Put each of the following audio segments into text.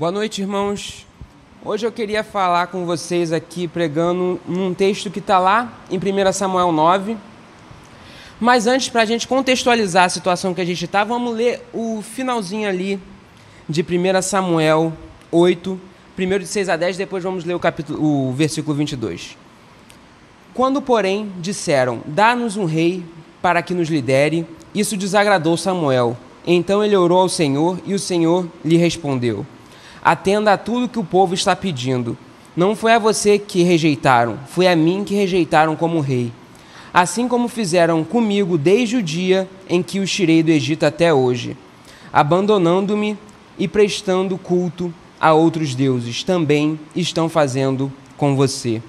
Boa noite, irmãos. Hoje eu queria falar com vocês aqui pregando num texto que está lá em 1 Samuel 9. Mas antes, para a gente contextualizar a situação que a gente está, vamos ler o finalzinho ali de 1 Samuel 8, primeiro de 6 a 10, depois vamos ler o versículo 22. Quando, porém, disseram, dá-nos um rei para que nos lidere, isso desagradou Samuel. Então ele orou ao Senhor e o Senhor lhe respondeu: atenda a tudo que o povo está pedindo. Não foi a você que rejeitaram, foi a mim que rejeitaram como rei. Assim como fizeram comigo desde o dia em que os tirei do Egito até hoje, abandonando-me e prestando culto a outros deuses, também estão fazendo com você.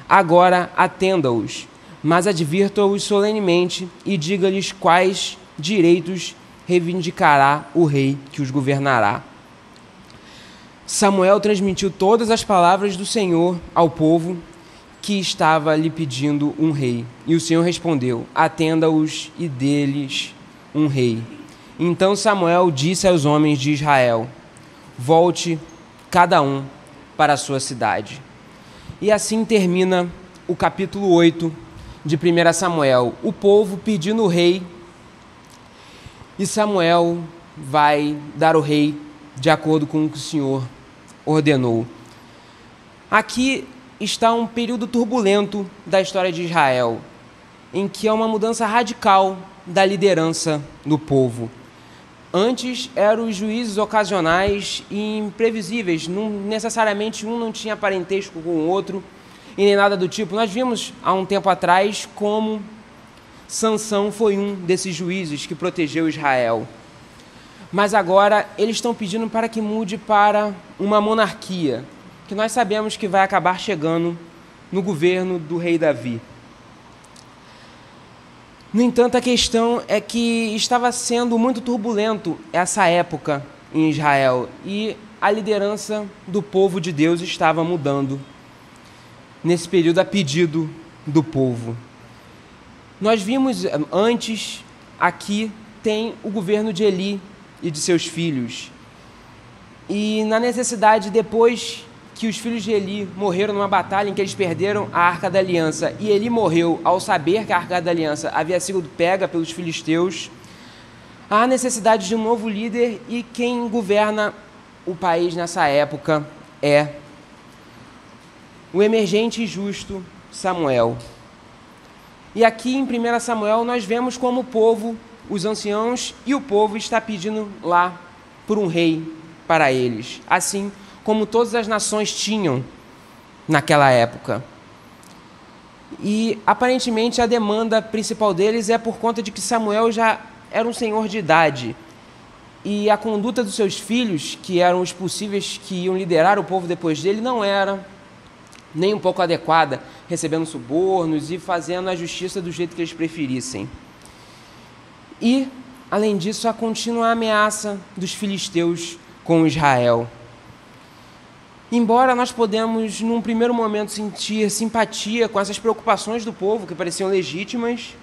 Agora atenda-os, mas advirta-os solenemente e diga-lhes quais direitos reivindicará o rei que os governará. Samuel transmitiu todas as palavras do Senhor ao povo que estava lhe pedindo um rei. E o Senhor respondeu: atenda-os e dê-lhes um rei. Então Samuel disse aos homens de Israel: volte cada um para a sua cidade. E assim termina o capítulo 8 de 1 Samuel. O povo pedindo o rei, e Samuel vai dar o rei de acordo com o que o Senhor ordenou. Aqui está um período turbulento da história de Israel, em que há uma mudança radical da liderança do povo. Antes eram os juízes ocasionais e imprevisíveis, não necessariamente um não tinha parentesco com o outro e nem nada do tipo. Nós vimos há um tempo atrás como Sansão foi um desses juízes que protegeu Israel. Mas agora eles estão pedindo para que mude para uma monarquia, que nós sabemos que vai acabar chegando no governo do rei Davi. No entanto, a questão é que estava sendo muito turbulento essa época em Israel e a liderança do povo de Deus estava mudando nesse período a pedido do povo. Nós vimos antes, aqui tem o governo de Eli e de seus filhos. E na necessidade, depois que os filhos de Eli morreram numa batalha em que eles perderam a Arca da Aliança, e Eli morreu ao saber que a Arca da Aliança havia sido pega pelos filisteus, há necessidade de um novo líder, e quem governa o país nessa época é o emergente e justo Samuel. E aqui em 1 Samuel nós vemos como o povo, os anciãos e o povo está pedindo lá por um rei para eles, assim como todas as nações tinham naquela época. E aparentemente a demanda principal deles é por conta de que Samuel já era um senhor de idade e a conduta dos seus filhos, que eram os possíveis que iam liderar o povo depois dele, não era nem um pouco adequada, recebendo subornos e fazendo a justiça do jeito que eles preferissem. E, além disso, a contínua ameaça dos filisteus com Israel. Embora nós podemos, num primeiro momento, sentir simpatia com essas preocupações do povo, que pareciam legítimas,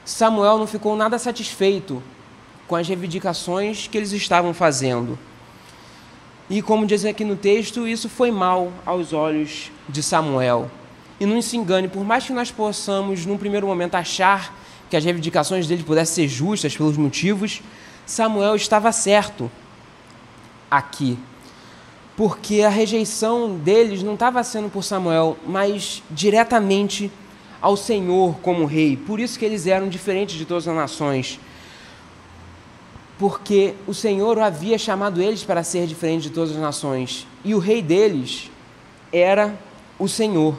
Samuel não ficou nada satisfeito com as reivindicações que eles estavam fazendo. E, como diz aqui no texto, isso foi mal aos olhos de Samuel. E não se engane, por mais que nós possamos, num primeiro momento, achar que as reivindicações dele pudessem ser justas pelos motivos, Samuel estava certo aqui. Porque a rejeição deles não estava sendo por Samuel, mas diretamente ao Senhor como rei. Por isso que eles eram diferentes de todas as nações. Porque o Senhor havia chamado eles para ser diferente de todas as nações. E o rei deles era o Senhor.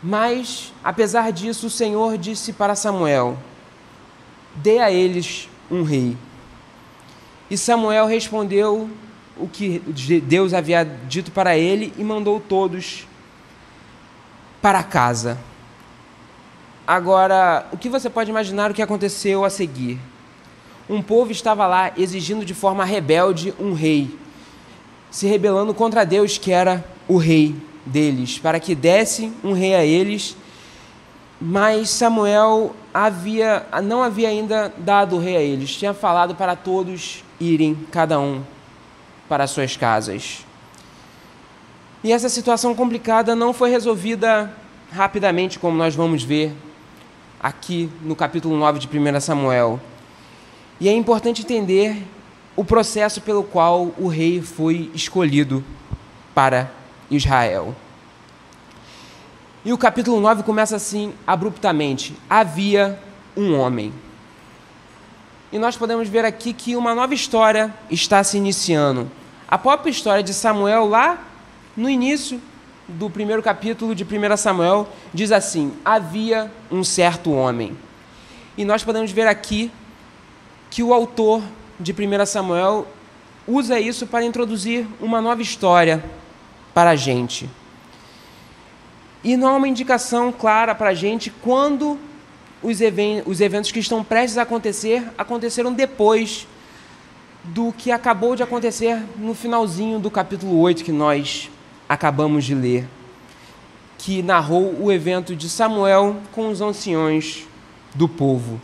Mas, apesar disso, o Senhor disse para Samuel: dê a eles um rei. E Samuel respondeu o que Deus havia dito para ele e mandou todos para casa. Agora, o que você pode imaginar o que aconteceu a seguir? Um povo estava lá exigindo de forma rebelde um rei, se rebelando contra Deus, que era o rei deles, para que desse um rei a eles, mas Samuel não havia ainda dado o rei a eles, tinha falado para todos irem, cada um, para suas casas. E essa situação complicada não foi resolvida rapidamente, como nós vamos ver aqui no capítulo 9 de 1 Samuel. E é importante entender o processo pelo qual o rei foi escolhido para Israel. E o capítulo 9 começa assim, abruptamente: havia um homem. E nós podemos ver aqui que uma nova história está se iniciando. A própria história de Samuel, lá no início do primeiro capítulo de 1 Samuel, diz assim: havia um certo homem. E nós podemos ver aqui que o autor de 1 Samuel usa isso para introduzir uma nova história para a gente. E não há uma indicação clara para a gente quando os eventos que estão prestes a acontecer aconteceram depois do que acabou de acontecer no finalzinho do capítulo 8 que nós acabamos de ler, que narrou o evento de Samuel com os anciões do povo.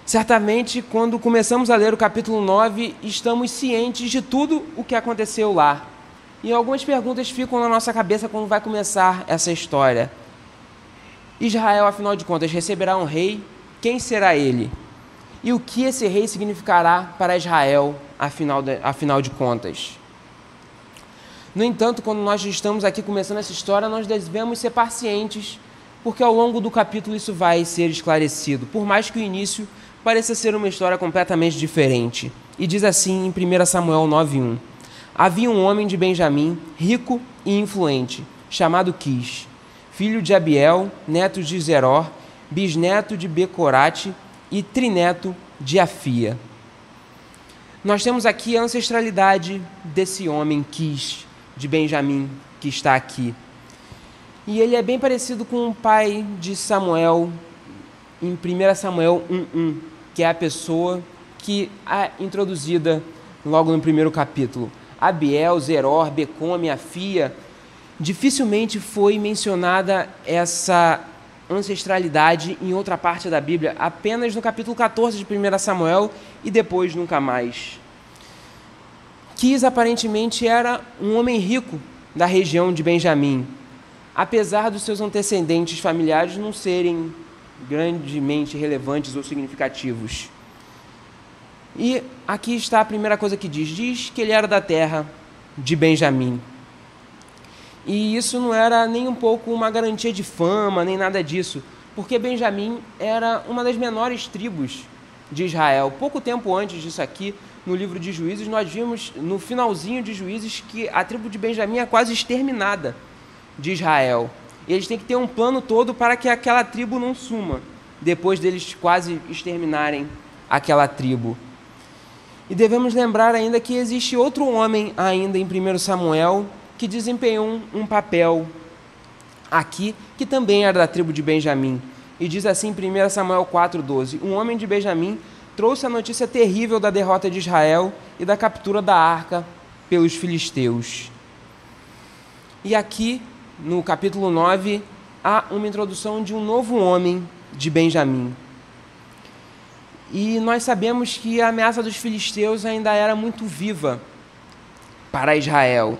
Certamente, quando começamos a ler o capítulo 9, estamos cientes de tudo o que aconteceu lá. E algumas perguntas ficam na nossa cabeça quando vai começar essa história. Israel, afinal de contas, receberá um rei. Quem será ele? E o que esse rei significará para Israel, afinal de contas? No entanto, quando nós estamos aqui começando essa história, nós devemos ser pacientes, porque ao longo do capítulo isso vai ser esclarecido, por mais que o início pareça ser uma história completamente diferente. E diz assim em 1 Samuel 9:1: havia um homem de Benjamim, rico e influente, chamado Quis, filho de Abiel, neto de Zeror, bisneto de Becorate e trineto de Afia. Nós temos aqui a ancestralidade desse homem Quis, de Benjamim, que está aqui. E ele é bem parecido com o pai de Samuel, em 1 Samuel 1:1, que é a pessoa que é introduzida logo no primeiro capítulo. Abiel, Zeror, Become, Afia. Dificilmente foi mencionada essa ancestralidade em outra parte da Bíblia, apenas no capítulo 14 de 1 Samuel e depois nunca mais. Quis aparentemente era um homem rico da região de Benjamim, apesar dos seus antecedentes familiares não serem grandemente relevantes ou significativos. E aqui está a primeira coisa que diz que ele era da terra de Benjamim. E isso não era nem um pouco uma garantia de fama, nem nada disso, porque Benjamim era uma das menores tribos de Israel. Pouco tempo antes disso aqui, no livro de Juízes, nós vimos no finalzinho de Juízes que a tribo de Benjamim é quase exterminada de Israel. E eles têm que ter um plano todo para que aquela tribo não suma, depois deles quase exterminarem aquela tribo. E devemos lembrar ainda que existe outro homem ainda em 1 Samuel que desempenhou um papel aqui, que também era da tribo de Benjamim. E diz assim em 1 Samuel 4:12: um homem de Benjamim trouxe a notícia terrível da derrota de Israel e da captura da arca pelos filisteus. E aqui, no capítulo 9, há uma introdução de um novo homem de Benjamim. E nós sabemos que a ameaça dos filisteus ainda era muito viva para Israel.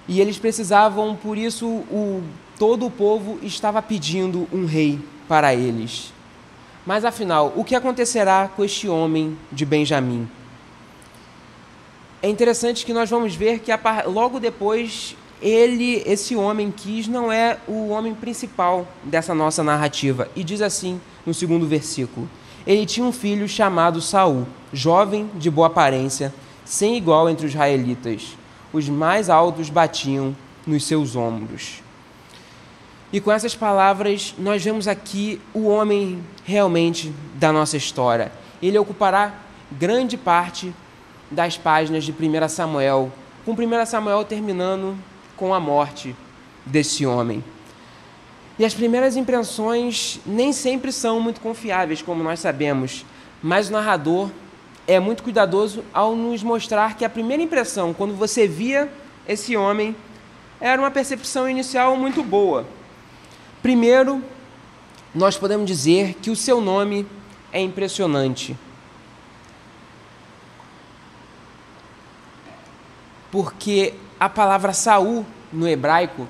E eles precisavam, por isso, todo o povo estava pedindo um rei para eles. Mas afinal, o que acontecerá com este homem de Benjamim? É interessante que nós vamos ver que logo depois, esse homem Quis não é o homem principal dessa nossa narrativa. E diz assim no segundo versículo: ele tinha um filho chamado Saul, jovem, de boa aparência, sem igual entre os israelitas. Os mais altos batiam nos seus ombros. E com essas palavras, nós vemos aqui o homem realmente da nossa história. Ele ocupará grande parte das páginas de 1 Samuel, com 1 Samuel terminando com a morte desse homem. E as primeiras impressões nem sempre são muito confiáveis, como nós sabemos, mas o narrador é muito cuidadoso ao nos mostrar que a primeira impressão, quando você via esse homem, era uma percepção inicial muito boa. Primeiro, nós podemos dizer que o seu nome é impressionante. porque a palavra Saul, no hebraico,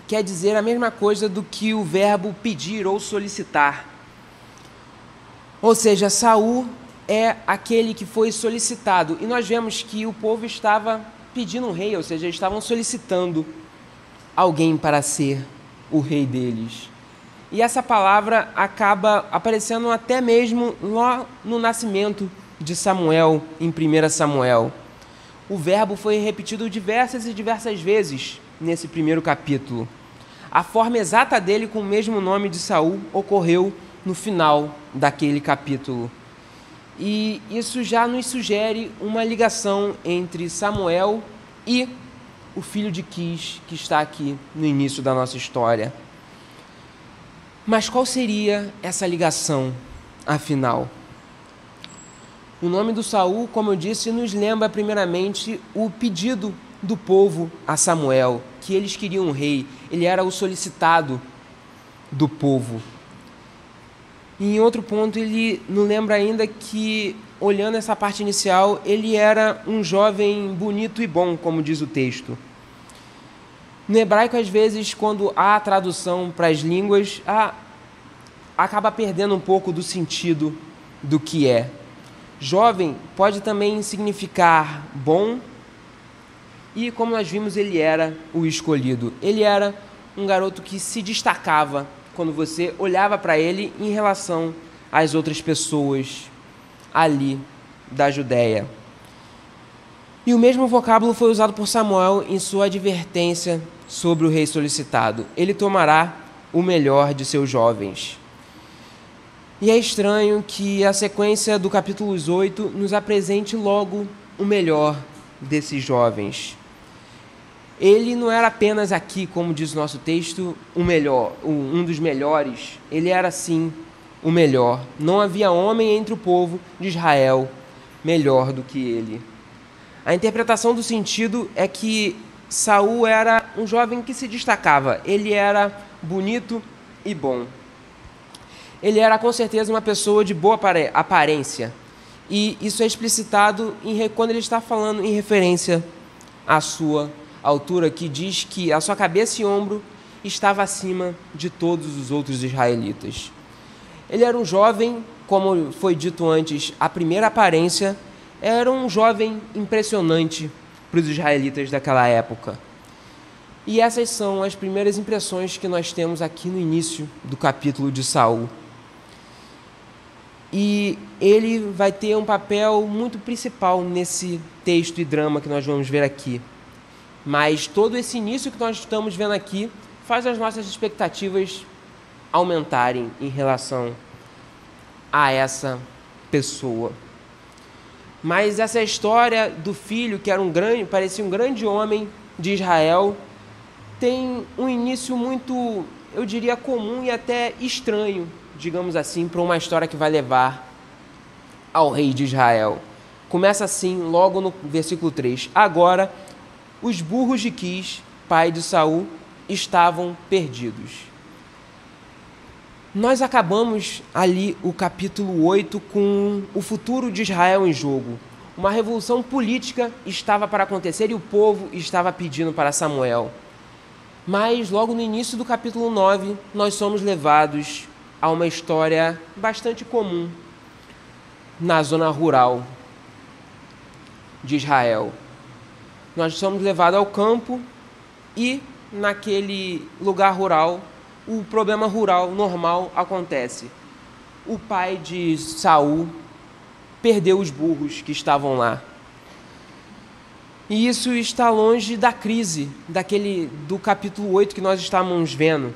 quer dizer a mesma coisa do que o verbo pedir ou solicitar. Ou seja, Saul é aquele que foi solicitado. E nós vemos que o povo estava pedindo um rei, ou seja, eles estavam solicitando alguém para ser o rei deles. E essa palavra acaba aparecendo até mesmo lá no nascimento de Samuel, em 1 Samuel. O verbo foi repetido diversas e diversas vezes nesse primeiro capítulo. A forma exata dele, com o mesmo nome de Saul, ocorreu no final daquele capítulo. E isso já nos sugere uma ligação entre Samuel e o filho de Quis, que está aqui no início da nossa história. Mas qual seria essa ligação, afinal? O nome do Saul, como eu disse, nos lembra primeiramente o pedido do povo a Samuel, que eles queriam um rei. Ele era o solicitado do povo. E em outro ponto, ele nos lembra ainda que, olhando essa parte inicial, ele era um jovem bonito e bom, como diz o texto. No hebraico, às vezes, quando há tradução para as línguas, acaba perdendo um pouco do sentido do que é. Jovem pode também significar bom, e como nós vimos, ele era o escolhido. Ele era um garoto que se destacava quando você olhava para ele em relação às outras pessoas ali da Judéia. E o mesmo vocábulo foi usado por Samuel em sua advertência sobre o rei solicitado. Ele tomará o melhor de seus jovens. E é estranho que a sequência do capítulo 8 nos apresente logo o melhor desses jovens. Ele não era apenas aqui, como diz o nosso texto, o melhor, um dos melhores. Ele era, sim, o melhor. Não havia homem entre o povo de Israel melhor do que ele. A interpretação do sentido é que Saul era um jovem que se destacava. Ele era bonito e bom. Ele era, com certeza, uma pessoa de boa aparência. E isso é explicitado quando ele está falando em referência à sua altura, que diz que a sua cabeça e ombro estava acima de todos os outros israelitas. Ele era um jovem, como foi dito antes, a primeira aparência, era um jovem impressionante para os israelitas daquela época. E essas são as primeiras impressões que nós temos aqui no início do capítulo de Saul. E ele vai ter um papel muito principal nesse texto e drama que nós vamos ver aqui. Mas todo esse início que nós estamos vendo aqui faz as nossas expectativas aumentarem em relação a essa pessoa. Mas essa história do filho, que era parecia um grande homem de Israel, tem um início muito, eu diria, comum e até estranho, digamos assim, para uma história que vai levar ao rei de Israel. Começa assim, logo no versículo 3. Agora, os burros de Quis, pai de Saul, estavam perdidos. Nós acabamos ali o capítulo 8 com o futuro de Israel em jogo. Uma revolução política estava para acontecer e o povo estava pedindo para Samuel. Mas logo no início do capítulo 9, nós somos levados a uma história bastante comum na zona rural de Israel. Nós somos levados ao campo e, naquele lugar rural, o problema rural normal acontece. O pai de Saul perdeu os burros que estavam lá. E isso está longe da crise do capítulo 8 que nós estamos vendo.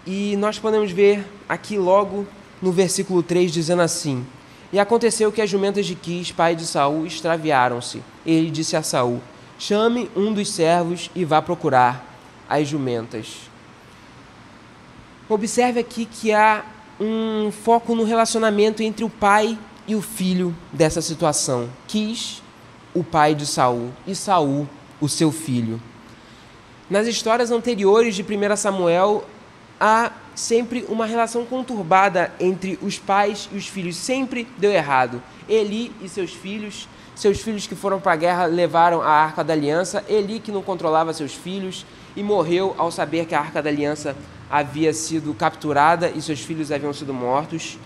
E nós podemos ver aqui logo no versículo 3 dizendo assim: E aconteceu que as jumentas de Quis, pai de Saul, extraviaram-se. Ele disse a Saul: Chame um dos servos e vá procurar as jumentas. Observe aqui que há um foco no relacionamento entre o pai e o filho dessa situação. Quis, o pai de Saul, e Saul, o seu filho. Nas histórias anteriores de 1 Samuel, há sempre uma relação conturbada entre os pais e os filhos. Sempre deu errado. Eli e seus filhos que foram para a guerra levaram a Arca da Aliança. Eli, que não controlava seus filhos e morreu ao saber que a Arca da Aliança havia sido capturada e seus filhos haviam sido mortos.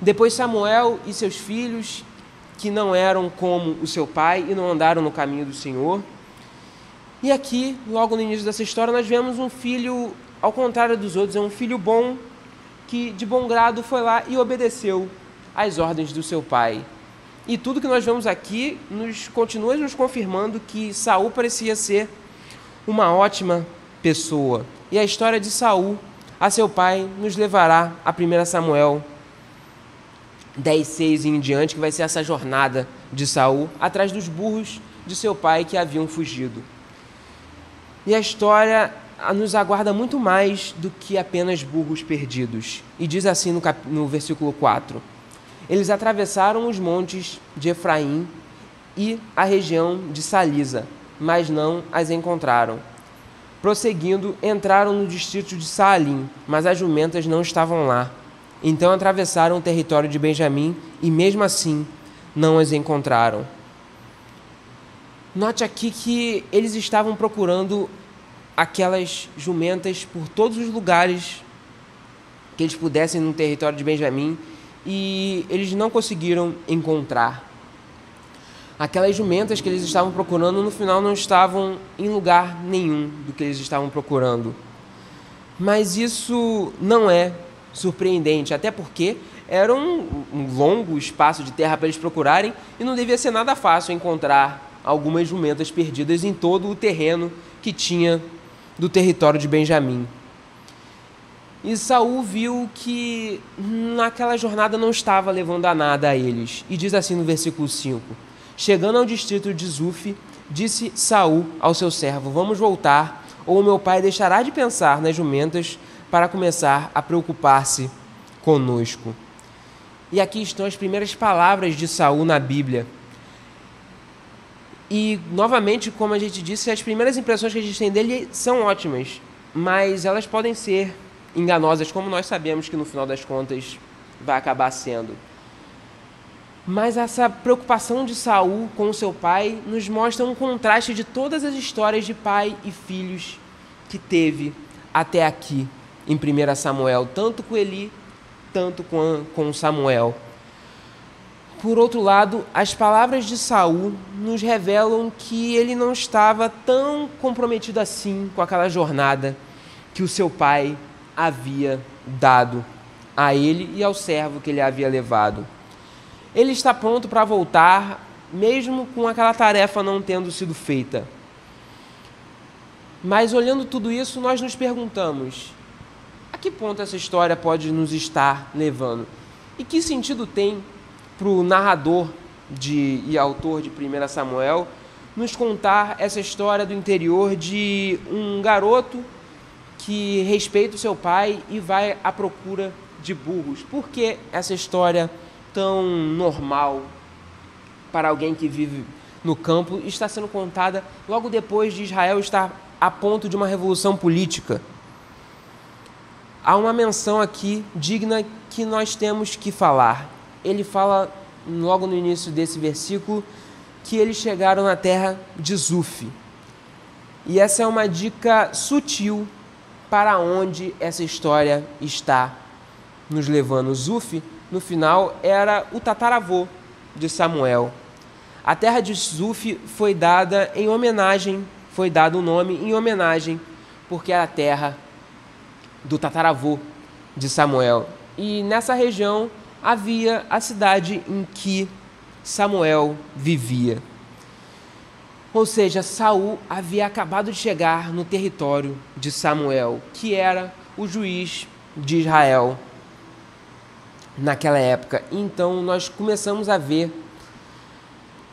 Depois Samuel e seus filhos, que não eram como o seu pai e não andaram no caminho do Senhor. E aqui, logo no início dessa história, nós vemos um filho, ao contrário dos outros, é um filho bom, que de bom grado foi lá e obedeceu às ordens do seu pai. E tudo que nós vemos aqui continua nos confirmando que Saul parecia ser uma ótima pessoa. E a história de Saul a seu pai nos levará a 1 Samuel 10:6 e em diante, que vai ser essa jornada de Saul atrás dos burros de seu pai que haviam fugido. E a história nos aguarda muito mais do que apenas burros perdidos. E diz assim no versículo 4: Eles atravessaram os montes de Efraim e a região de Salisa, mas não as encontraram. Prosseguindo, entraram no distrito de Saalim, mas as jumentas não estavam lá. Então atravessaram o território de Benjamim e mesmo assim não as encontraram. Note aqui que eles estavam procurando aquelas jumentas por todos os lugares que eles pudessem no território de Benjamim e eles não conseguiram encontrar. Aquelas jumentas que eles estavam procurando, no final não estavam em lugar nenhum do que eles estavam procurando. Mas isso não é surpreendente, até porque era um longo espaço de terra para eles procurarem e não devia ser nada fácil encontrar algumas jumentas perdidas em todo o terreno que tinha do território de Benjamim. E Saul viu que naquela jornada não estava levando a nada a eles. E diz assim no versículo 5: Chegando ao distrito de Zuf, disse Saul ao seu servo: Vamos voltar, ou meu pai deixará de pensar nas jumentas para começar a preocupar-se conosco. E aqui estão as primeiras palavras de Saul na Bíblia. E, novamente, como a gente disse, as primeiras impressões que a gente tem dele são ótimas, mas elas podem ser enganosas, como nós sabemos que no final das contas vai acabar sendo. Mas essa preocupação de Saul com o seu pai nos mostra um contraste de todas as histórias de pai e filhos que teve até aqui em 1 Samuel, tanto com Eli, tanto com Samuel. Por outro lado, as palavras de Saul nos revelam que ele não estava tão comprometido assim com aquela jornada que o seu pai havia dado a ele e ao servo que ele havia levado. Ele está pronto para voltar, mesmo com aquela tarefa não tendo sido feita. Mas olhando tudo isso, nós nos perguntamos: a que ponto essa história pode nos estar levando? E que sentido tem para o narrador e autor de 1 Samuel nos contar essa história do interior de um garoto que respeita o seu pai e vai à procura de burros? Por que essa história tão normal para alguém que vive no campo está sendo contada logo depois de Israel estar a ponto de uma revolução política? Há uma menção aqui digna que nós temos que falar. Ele fala logo no início desse versículo que eles chegaram na terra de Zuf. E essa é uma dica sutil para onde essa história está nos levando. Zuf, no final, era o tataravô de Samuel. A terra de Zuf foi dada em homenagem, foi dado o nome em homenagem, porque era a terra do tataravô de Samuel. E nessa região havia a cidade em que Samuel vivia. Ou seja, Saul havia acabado de chegar no território de Samuel, que era o juiz de Israel naquela época. Então nós começamos a ver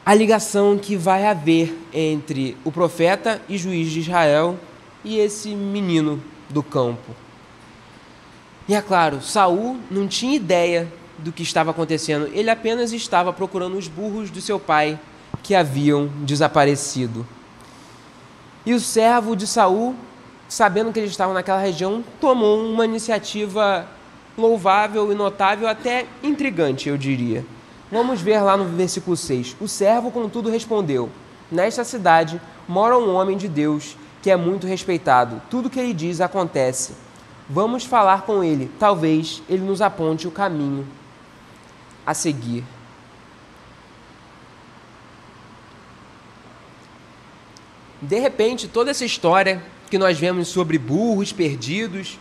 a ligação que vai haver entre o profeta e juiz de Israel e esse menino do campo. E é claro, Saul não tinha ideia do que estava acontecendo. Ele apenas estava procurando os burros do seu pai que haviam desaparecido. E o servo de Saul sabendo que eles estavam naquela região, tomou uma iniciativa louvável e notável, até intrigante, eu diria. Vamos ver lá no versículo 6. O servo, contudo, respondeu: nesta cidade mora um homem de Deus que é muito respeitado. Tudo que ele diz acontece. Vamos falar com ele. Talvez ele nos aponte o caminho a seguir. De repente, toda essa história que nós vemos sobre burros perdidos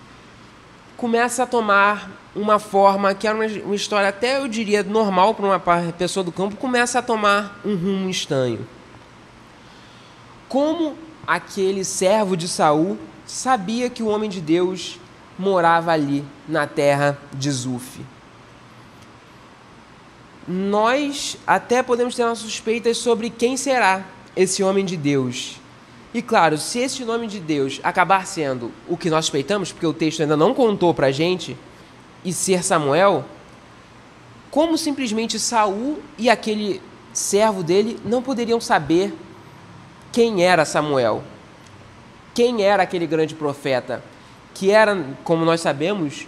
começa a tomar uma forma que era uma história até, eu diria, normal para uma pessoa do campo, começa a tomar um rumo estranho. Como aquele servo de Saul sabia que o homem de Deus morava ali na terra de Zuf? Nós até podemos ter nossas suspeitas sobre quem será esse homem de Deus. E claro, se esse nome de Deus acabar sendo o que nós suspeitamos, porque o texto ainda não contou para a gente, e ser Samuel, como simplesmente Saul e aquele servo dele não poderiam saber quem era Samuel? Quem era aquele grande profeta? Que era, como nós sabemos,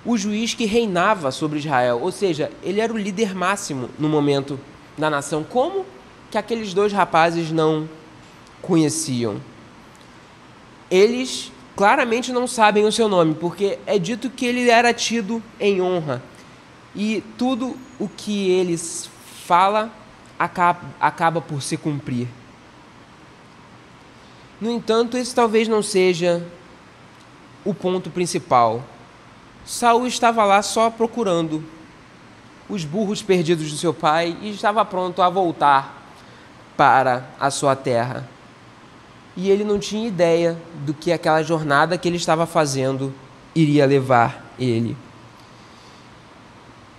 o juiz que reinava sobre Israel. Ou seja, ele era o líder máximo no momento da nação. Como que aqueles dois rapazes não conheciam? Eles claramente não sabem o seu nome, porque é dito que ele era tido em honra. E tudo o que eles fala acaba por se cumprir. No entanto, esse talvez não seja o ponto principal. Saul estava lá só procurando os burros perdidos do seu pai e estava pronto a voltar para a sua terra. E ele não tinha ideia do que aquela jornada que ele estava fazendo iria levar ele.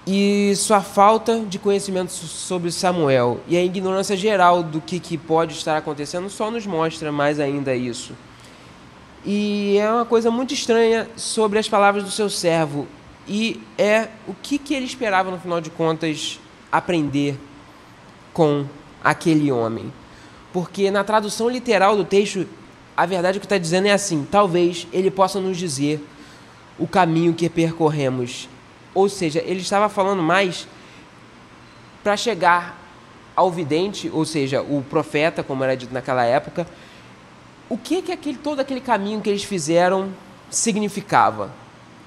E sua falta de conhecimento sobre Samuel e a ignorância geral do que pode estar acontecendo só nos mostra mais ainda isso. E é uma coisa muito estranha sobre as palavras do seu servo. E é o que ele esperava, no final de contas, aprender com aquele homem. Porque na tradução literal do texto, a verdade que está dizendo é assim: talvez ele possa nos dizer o caminho que percorremos. Ou seja, ele estava falando mais para chegar ao vidente, ou seja, o profeta, como era dito naquela época, o que todo aquele caminho que eles fizeram significava.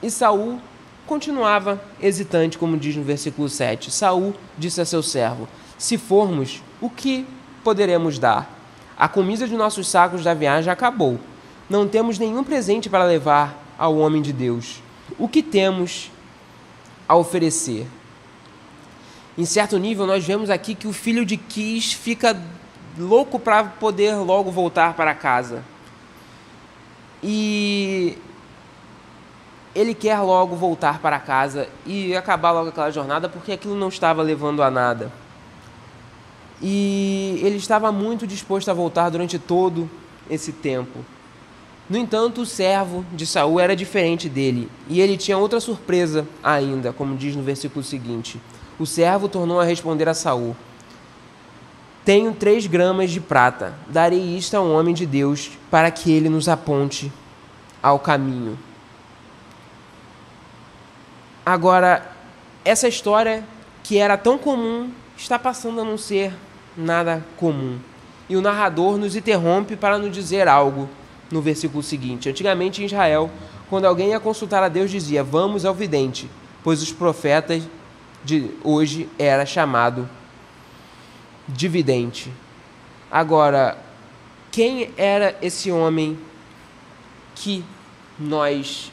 E Saul continuava hesitante, como diz no versículo 7. Saul disse a seu servo: se formos, o que poderemos dar? A comida de nossos sacos da viagem acabou. Não temos nenhum presente para levar ao homem de Deus. O que temos a oferecer? Em certo nível, nós vemos aqui que o filho de Quis fica louco para poder logo voltar para casa. E ele quer logo voltar para casa e acabar logo aquela jornada, porque aquilo não estava levando a nada. E ele estava muito disposto a voltar durante todo esse tempo. No entanto, o servo de Saul era diferente dele, e ele tinha outra surpresa ainda, como diz no versículo seguinte. O servo tornou a responder a Saul: tenho 3 gramas de prata, darei isto a um homem de Deus, para que ele nos aponte ao caminho. Agora, essa história que era tão comum, está passando a não ser nada comum. E o narrador nos interrompe para nos dizer algo no versículo seguinte. Antigamente em Israel, quando alguém ia consultar a Deus, dizia: vamos ao vidente, pois os profetas de hoje era chamado de vidente. Agora, quem era esse homem que nós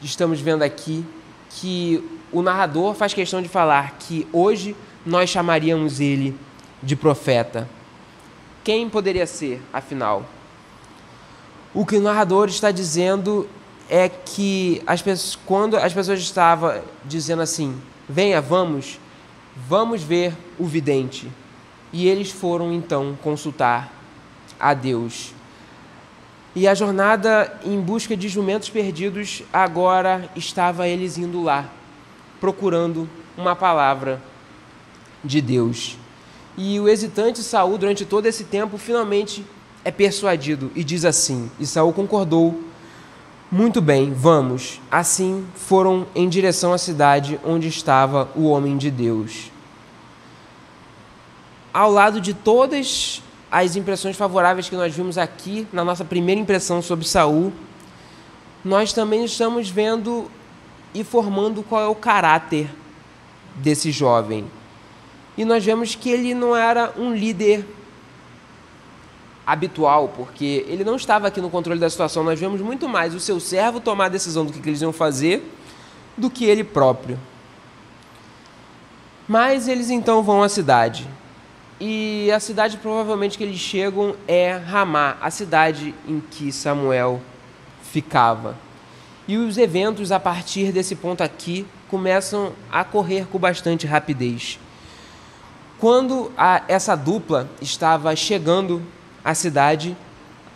estamos vendo aqui, que o narrador faz questão de falar que hoje nós chamaríamos ele de profeta? Quem poderia ser, afinal? O que o narrador está dizendo é que quando as pessoas estavam dizendo assim: venha, vamos ver o vidente. E eles foram então consultar a Deus. E a jornada em busca de jumentos perdidos, agora estava eles indo lá, procurando uma palavra de Deus. E o hesitante Saul, durante todo esse tempo, finalmente é persuadido e diz assim, e Saul concordou: muito bem, vamos. Assim foram em direção à cidade onde estava o homem de Deus. Ao lado de todas as impressões favoráveis que nós vimos aqui, na nossa primeira impressão sobre Saul, nós também estamos vendo e formando qual é o caráter desse jovem. E nós vemos que ele não era um líder habitual, porque ele não estava aqui no controle da situação. Nós vemos muito mais o seu servo tomar a decisão do que eles iam fazer do que ele próprio. Mas eles então vão à cidade. E a cidade provavelmente que eles chegam é Ramá, a cidade em que Samuel ficava. E os eventos a partir desse ponto aqui começam a correr com bastante rapidez. Quando essa dupla estava chegando à cidade,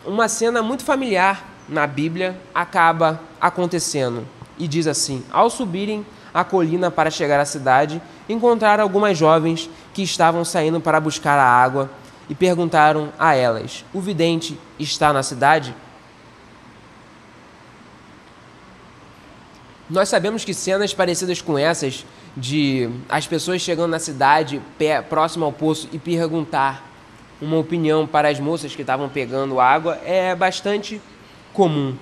uma cena muito familiar na Bíblia acaba acontecendo. E diz assim: ao subirem a colina para chegar à cidade, encontraram algumas jovens que estavam saindo para buscar a água e perguntaram a elas: o vidente está na cidade? Nós sabemos que cenas parecidas com essas, de as pessoas chegando na cidade, próximo ao poço, e perguntar uma opinião para as moças que estavam pegando água, é bastante comum.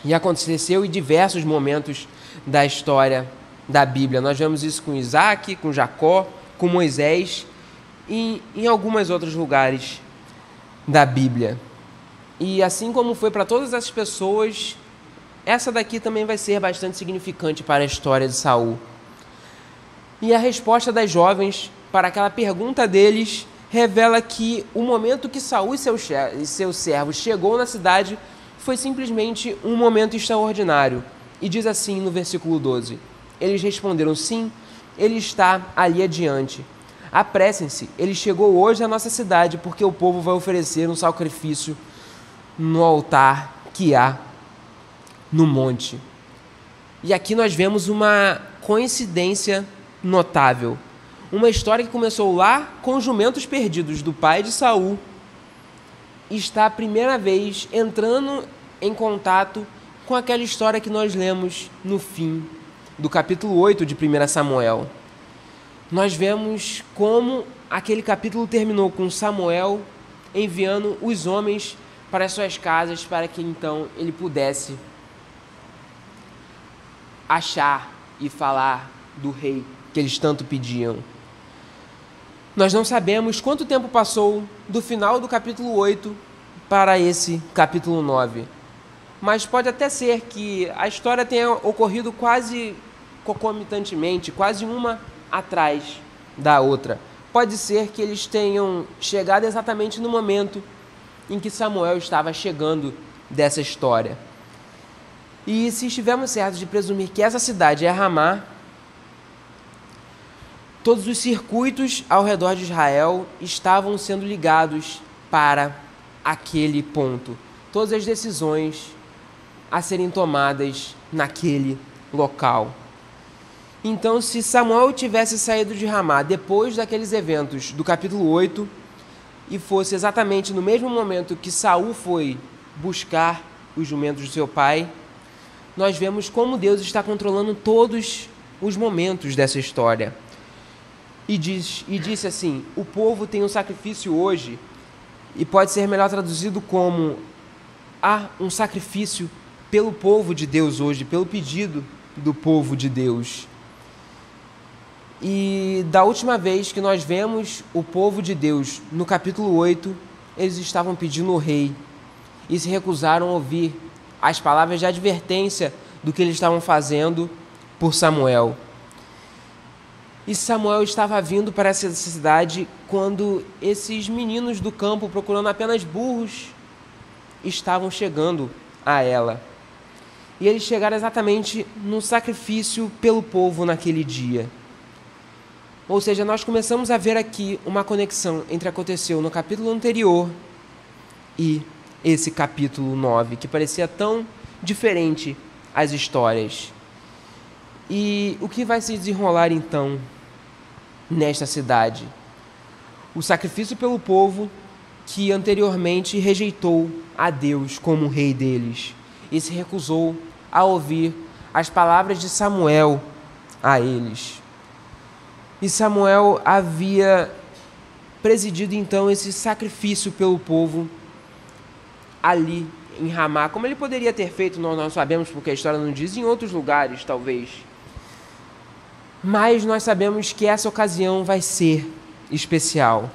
E aconteceu em diversos momentos da história da Bíblia. Nós vemos isso com Isaac, com Jacó, com Moisés e em alguns outros lugares da Bíblia. E assim como foi para todas essas pessoas, essa daqui também vai ser bastante significante para a história de Saul. E a resposta das jovens para aquela pergunta deles revela que o momento que Saul e seus servos chegou na cidade foi simplesmente um momento extraordinário. E diz assim no versículo 12: eles responderam: sim, ele está ali adiante. Apressem-se, ele chegou hoje à nossa cidade, porque o povo vai oferecer um sacrifício no altar que há no monte. E aqui nós vemos uma coincidência notável. Uma história que começou lá com os jumentos perdidos do pai de Saul, está a primeira vez entrando em contato com aquela história que nós lemos no fim do capítulo 8 de 1 Samuel. Nós vemos como aquele capítulo terminou com Samuel enviando os homens para as suas casas para que então ele pudesse achar e falar do rei que eles tanto pediam. Nós não sabemos quanto tempo passou do final do capítulo 8 para esse capítulo 9, mas pode até ser que a história tenha ocorrido quase concomitantemente, quase uma atrás da outra. Pode ser que eles tenham chegado exatamente no momento em que Samuel estava chegando dessa história. E se estivermos certos de presumir que essa cidade é Ramá, todos os circuitos ao redor de Israel estavam sendo ligados para aquele ponto. Todas as decisões a serem tomadas naquele local. Então, se Samuel tivesse saído de Ramá depois daqueles eventos do capítulo 8 e fosse exatamente no mesmo momento que Saul foi buscar os jumentos do seu pai, nós vemos como Deus está controlando todos os momentos dessa história. E disse assim: o povo tem um sacrifício hoje, e pode ser melhor traduzido como: há um sacrifício pelo povo de Deus hoje, pelo pedido do povo de Deus. E da última vez que nós vemos o povo de Deus no capítulo 8, eles estavam pedindo o rei e se recusaram a ouvir as palavras de advertência do que eles estavam fazendo por Samuel. E Samuel estava vindo para essa cidade quando esses meninos do campo, procurando apenas burros, estavam chegando a ela. E eles chegaram exatamente no sacrifício pelo povo naquele dia. Ou seja, nós começamos a ver aqui uma conexão entre o que aconteceu no capítulo anterior e esse capítulo 9, que parecia tão diferente as histórias. E o que vai se desenrolar então nesta cidade? O sacrifício pelo povo que anteriormente rejeitou a Deus como rei deles e se recusou a ouvir as palavras de Samuel a eles. E Samuel havia presidido então esse sacrifício pelo povo ali em Ramá, como ele poderia ter feito, nós não sabemos porque a história não diz, em outros lugares talvez. Mas nós sabemos que essa ocasião vai ser especial.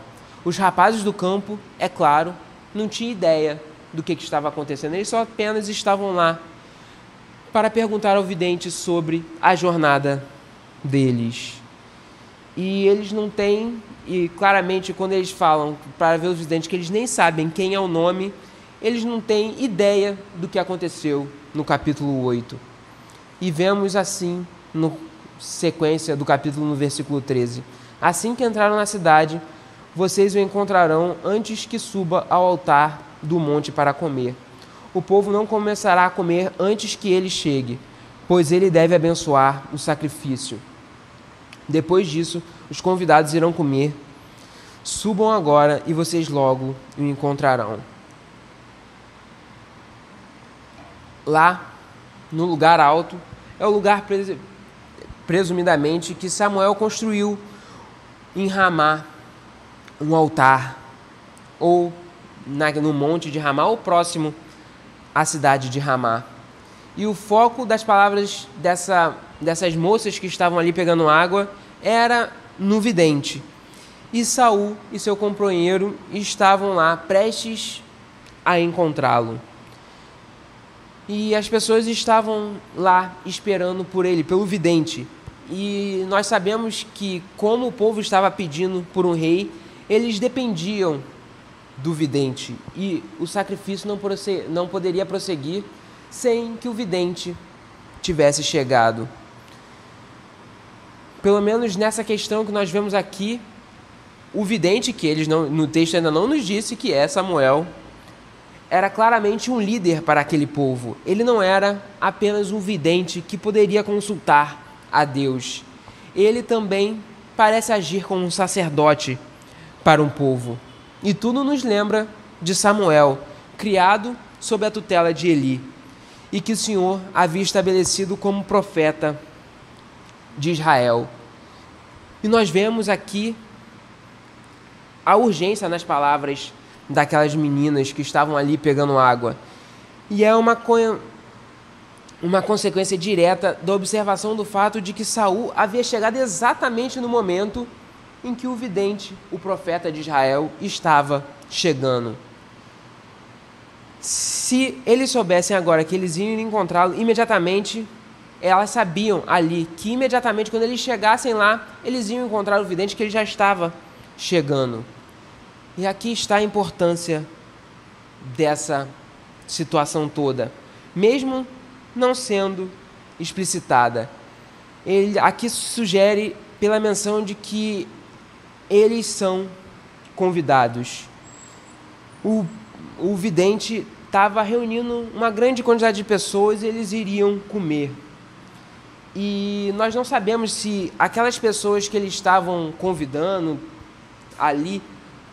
Os rapazes do campo, é claro, não tinham ideia do que estava acontecendo, eles só apenas estavam lá para perguntar ao vidente sobre a jornada deles. E eles não têm, e claramente quando eles falam para ver os videntes que eles nem sabem quem é o nome, eles não têm ideia do que aconteceu no capítulo 8. E vemos assim, na sequência do capítulo, no versículo 13. Assim que entraram na cidade, vocês o encontrarão antes que suba ao altar do monte para comer. O povo não começará a comer antes que ele chegue, pois ele deve abençoar o sacrifício. Depois disso, os convidados irão comer. Subam agora e vocês logo o encontrarão. Lá, no lugar alto, é o lugar presumidamente que Samuel construiu em Ramá um altar, ou no monte de Ramá, ou próximo à cidade de Ramá. E o foco das palavras dessas moças que estavam ali pegando água era no vidente. E Saul e seu companheiro estavam lá prestes a encontrá-lo. E as pessoas estavam lá esperando por ele, pelo vidente. E nós sabemos que, como o povo estava pedindo por um rei, eles dependiam do vidente. E o sacrifício não poderia prosseguir sem que o vidente tivesse chegado. Pelo menos nessa questão que nós vemos aqui, o vidente, que eles no texto ainda não nos disse que é Samuel, era claramente um líder para aquele povo. Ele não era apenas um vidente que poderia consultar a Deus. Ele também parece agir como um sacerdote para um povo. E tudo nos lembra de Samuel, criado sob a tutela de Eli, e que o Senhor havia estabelecido como profeta de Israel. E nós vemos aqui a urgência nas palavras daquelas meninas que estavam ali pegando água. E é uma consequência direta da observação do fato de que Saul havia chegado exatamente no momento em que o vidente, o profeta de Israel, estava chegando. Se eles soubessem agora que eles iam encontrá-lo imediatamente, elas sabiam ali que imediatamente quando eles chegassem lá, eles iam encontrar o vidente, que ele já estava chegando. E aqui está a importância dessa situação toda, mesmo não sendo explicitada. Ele aqui sugere pela menção de que eles são convidados. O vidente estava reunindo uma grande quantidade de pessoas e eles iriam comer. E nós não sabemos se aquelas pessoas que eles estavam convidando ali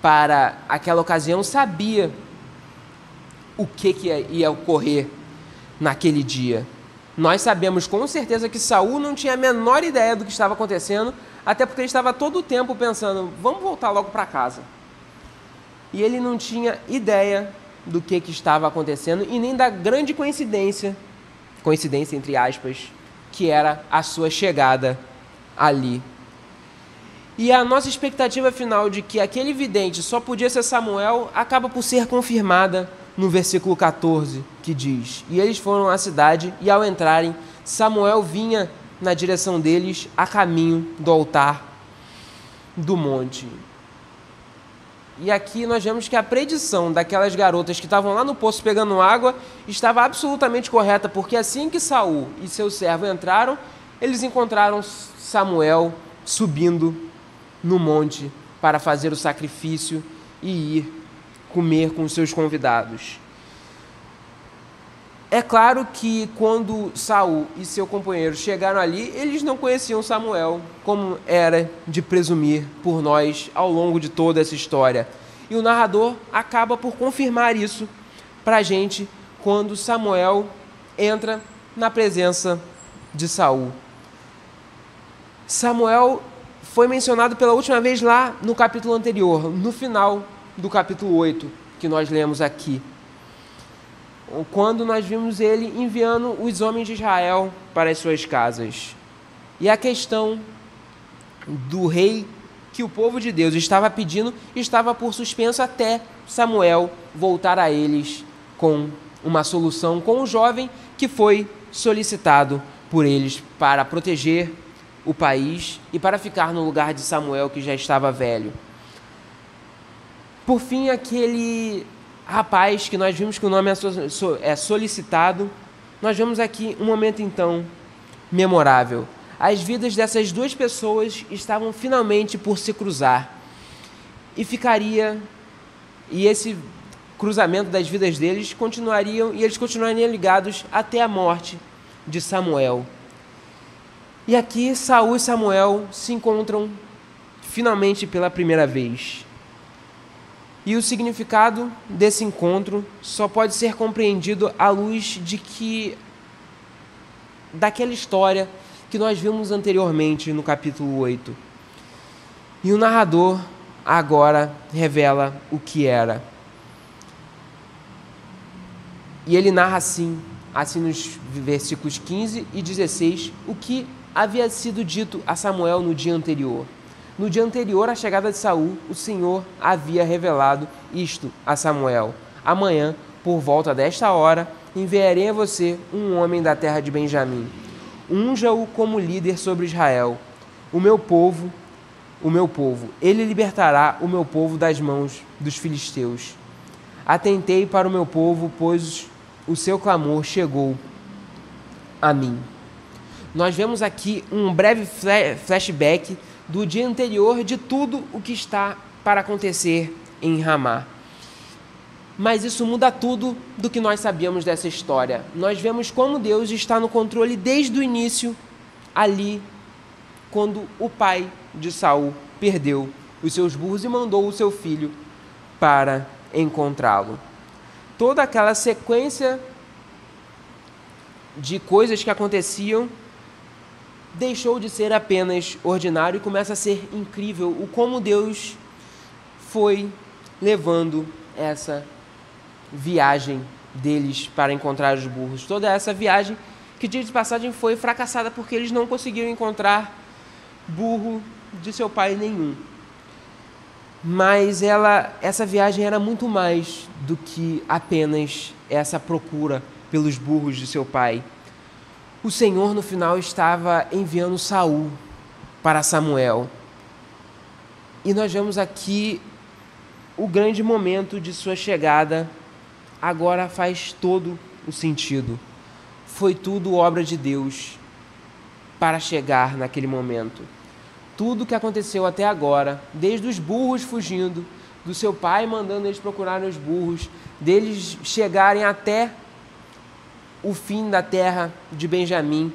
para aquela ocasião sabia o que ia ocorrer naquele dia. Nós sabemos com certeza que Saul não tinha a menor ideia do que estava acontecendo, até porque ele estava todo o tempo pensando, vamos voltar logo para casa. E ele não tinha ideia do que estava acontecendo e nem da grande coincidência entre aspas, que era a sua chegada ali. E a nossa expectativa final de que aquele vidente só podia ser Samuel acaba por ser confirmada no versículo 14, que diz: E eles foram à cidade, e ao entrarem, Samuel vinha na direção deles a caminho do altar do monte. E aqui nós vemos que a predição daquelas garotas que estavam lá no poço pegando água estava absolutamente correta, porque assim que Saul e seu servo entraram, eles encontraram Samuel subindo no monte para fazer o sacrifício e ir comer com seus convidados. É claro que quando Saul e seu companheiro chegaram ali, eles não conheciam Samuel, como era de presumir por nós ao longo de toda essa história. E o narrador acaba por confirmar isso para a gente quando Samuel entra na presença de Saul. Samuel foi mencionado pela última vez lá no capítulo anterior, no final do capítulo 8, que nós lemos aqui, quando nós vimos ele enviando os homens de Israel para as suas casas. E a questão do rei que o povo de Deus estava pedindo estava por suspenso até Samuel voltar a eles com uma solução, com o jovem que foi solicitado por eles para proteger o país e para ficar no lugar de Samuel, que já estava velho. Por fim, aquele rapaz que nós vimos que o nome é solicitado, nós vemos aqui um momento então memorável. As vidas dessas duas pessoas estavam finalmente por se cruzar e esse cruzamento das vidas deles eles continuariam ligados até a morte de Samuel. E aqui Saul e Samuel se encontram finalmente pela primeira vez. E o significado desse encontro só pode ser compreendido à luz daquela história que nós vimos anteriormente no capítulo 8. E o narrador agora revela o que era. E ele narra assim nos versículos 15 e 16, o que havia sido dito a Samuel no dia anterior. No dia anterior à chegada de Saul, o Senhor havia revelado isto a Samuel: amanhã, por volta desta hora, enviarei a você um homem da terra de Benjamim. Unja-o como líder sobre Israel. O meu povo, ele libertará o meu povo das mãos dos filisteus. Atentei para o meu povo, pois o seu clamor chegou a mim. Nós vemos aqui um breve flashback do dia anterior de tudo o que está para acontecer em Ramá. Mas isso muda tudo do que nós sabíamos dessa história. Nós vemos como Deus está no controle desde o início, ali, quando o pai de Saul perdeu os seus burros e mandou o seu filho para encontrá-lo. Toda aquela sequência de coisas que aconteciam deixou de ser apenas ordinário e começa a ser incrível o como Deus foi levando essa viagem deles para encontrar os burros. Toda essa viagem, que diga de passagem, foi fracassada porque eles não conseguiram encontrar burro de seu pai nenhum. Mas essa viagem era muito mais do que apenas essa procura pelos burros de seu pai. O Senhor, no final, estava enviando Saul para Samuel. E nós vemos aqui o grande momento de sua chegada. Agora faz todo o sentido. Foi tudo obra de Deus para chegar naquele momento. Tudo que aconteceu até agora, desde os burros fugindo, do seu pai mandando eles procurarem os burros, deles chegarem até o fim da terra de Benjamim,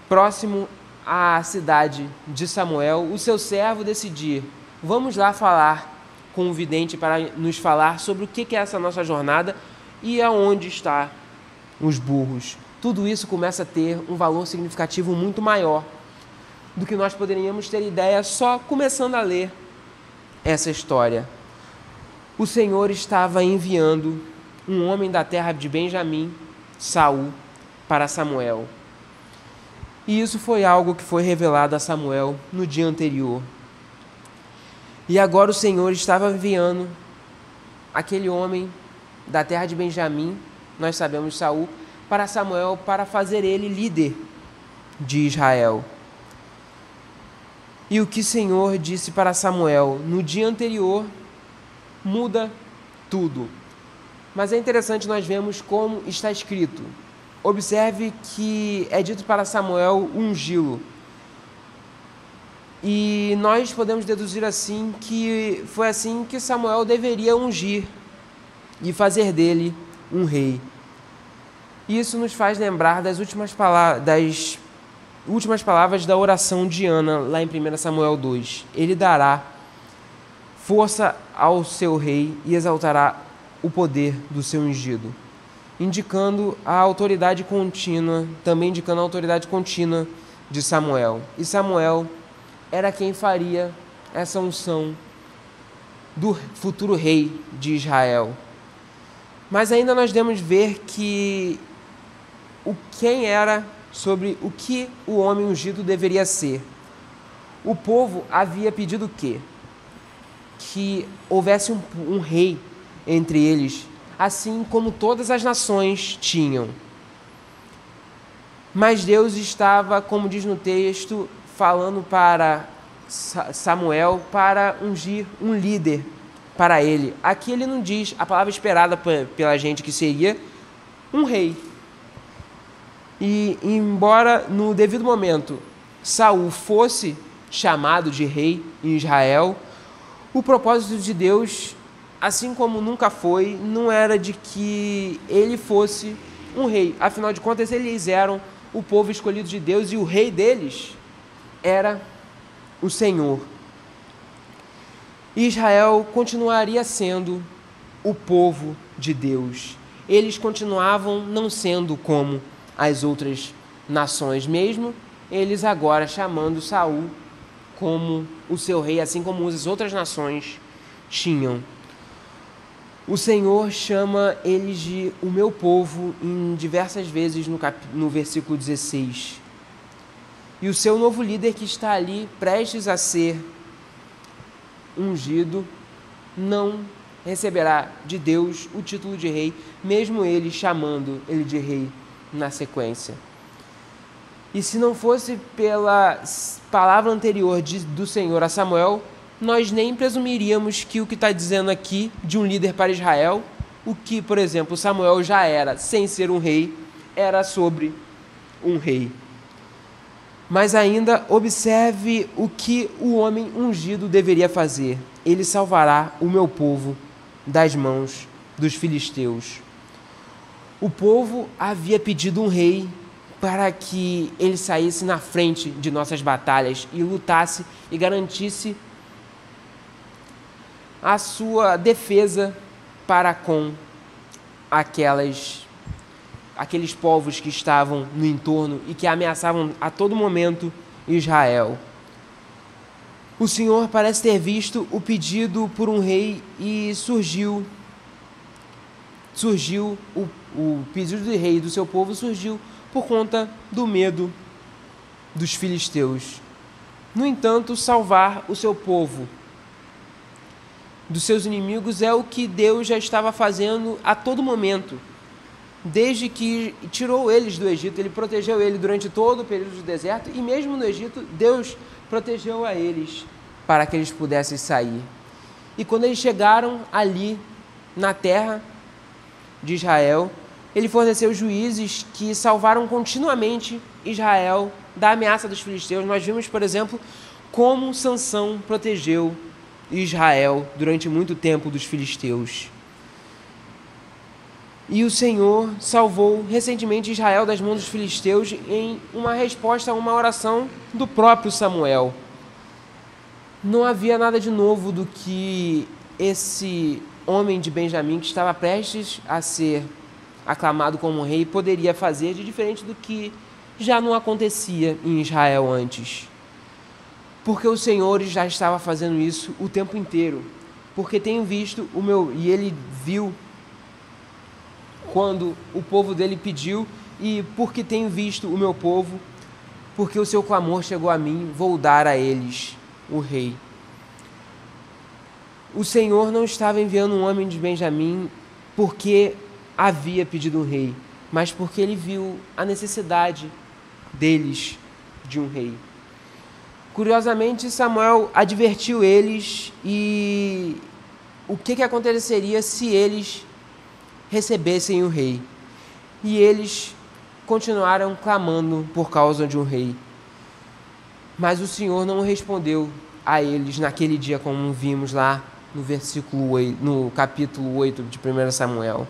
próximo à cidade de Samuel, o seu servo decidir: vamos lá falar com o vidente para nos falar sobre o que é essa nossa jornada e aonde estão os burros. Tudo isso começa a ter um valor significativo muito maior do que nós poderíamos ter ideia só começando a ler essa história. O Senhor estava enviando um homem da terra de Benjamim, Saul, para Samuel. E isso foi algo que foi revelado a Samuel no dia anterior. E agora o Senhor estava enviando aquele homem da terra de Benjamim, nós sabemos Saul, para Samuel, para fazer ele líder de Israel. E o que o Senhor disse para Samuel no dia anterior muda tudo. Mas é interessante nós vermos como está escrito. Observe que é dito para Samuel ungí-lo. E nós podemos deduzir assim que foi assim que Samuel deveria ungir e fazer dele um rei. Isso nos faz lembrar das últimas palavras da oração de Ana, lá em 1 Samuel 2. Ele dará força ao seu rei e exaltará o poder do seu ungido, indicando a autoridade contínua, também indicando a autoridade contínua de Samuel. E Samuel era quem faria essa unção do futuro rei de Israel. Mas ainda nós devemos ver que quem era sobre o que o homem ungido deveria ser. O povo havia pedido o quê? Que houvesse um rei entre eles, assim como todas as nações tinham. Mas Deus estava, como diz no texto, falando para Samuel para ungir um líder para ele. Aqui ele não diz a palavra esperada pela gente, que seria um rei. E embora no devido momento Saul fosse chamado de rei em Israel, o propósito de Deus, assim como nunca foi, não era de que ele fosse um rei. Afinal de contas, eles eram o povo escolhido de Deus e o rei deles era o Senhor. Israel continuaria sendo o povo de Deus. Eles continuavam não sendo como as outras nações, mesmo eles agora chamando Saul como o seu rei, assim como as outras nações tinham. O Senhor chama eles de o meu povo em diversas vezes no versículo 16. E o seu novo líder, que está ali prestes a ser ungido, não receberá de Deus o título de rei, mesmo ele chamando ele de rei na sequência. E se não fosse pela palavra anterior do Senhor a Samuel, nós nem presumiríamos que o que está dizendo aqui de um líder para Israel, o que, por exemplo, Samuel já era, sem ser um rei, era sobre um rei. Mas ainda observe o que o homem ungido deveria fazer. Ele salvará o meu povo das mãos dos filisteus. O povo havia pedido um rei para que ele saísse na frente de nossas batalhas e lutasse e garantisse a sua defesa para com aqueles povos que estavam no entorno e que ameaçavam a todo momento Israel. O Senhor parece ter visto o pedido por um rei e surgiu o pedido de rei do seu povo surgiu por conta do medo dos filisteus. No entanto, salvar o seu povo dos seus inimigos é o que Deus já estava fazendo a todo momento. Desde que tirou eles do Egito, ele protegeu eles durante todo o período do deserto, e mesmo no Egito, Deus protegeu a eles para que eles pudessem sair. E quando eles chegaram ali na terra de Israel, ele forneceu juízes que salvaram continuamente Israel da ameaça dos filisteus. Nós vimos, por exemplo, como Sansão protegeu Israel durante muito tempo dos filisteus. E o Senhor salvou recentemente Israel das mãos dos filisteus em uma resposta a uma oração do próprio Samuel. Não havia nada de novo do que esse homem de Benjamim, que estava prestes a ser aclamado como rei, poderia fazer de diferente do que já não acontecia em Israel antes. Porque o Senhor já estava fazendo isso o tempo inteiro. Porque tenho visto e ele viu quando o povo dele pediu, e porque tenho visto o meu povo, porque o seu clamor chegou a mim, vou dar a eles o rei. O Senhor não estava enviando um homem de Benjamim porque havia pedido um rei, mas porque ele viu a necessidade deles de um rei. Curiosamente, Samuel advertiu eles e o que aconteceria se eles recebessem o rei. E eles continuaram clamando por causa de um rei. Mas o Senhor não respondeu a eles naquele dia, como vimos lá no capítulo 8 de 1 Samuel.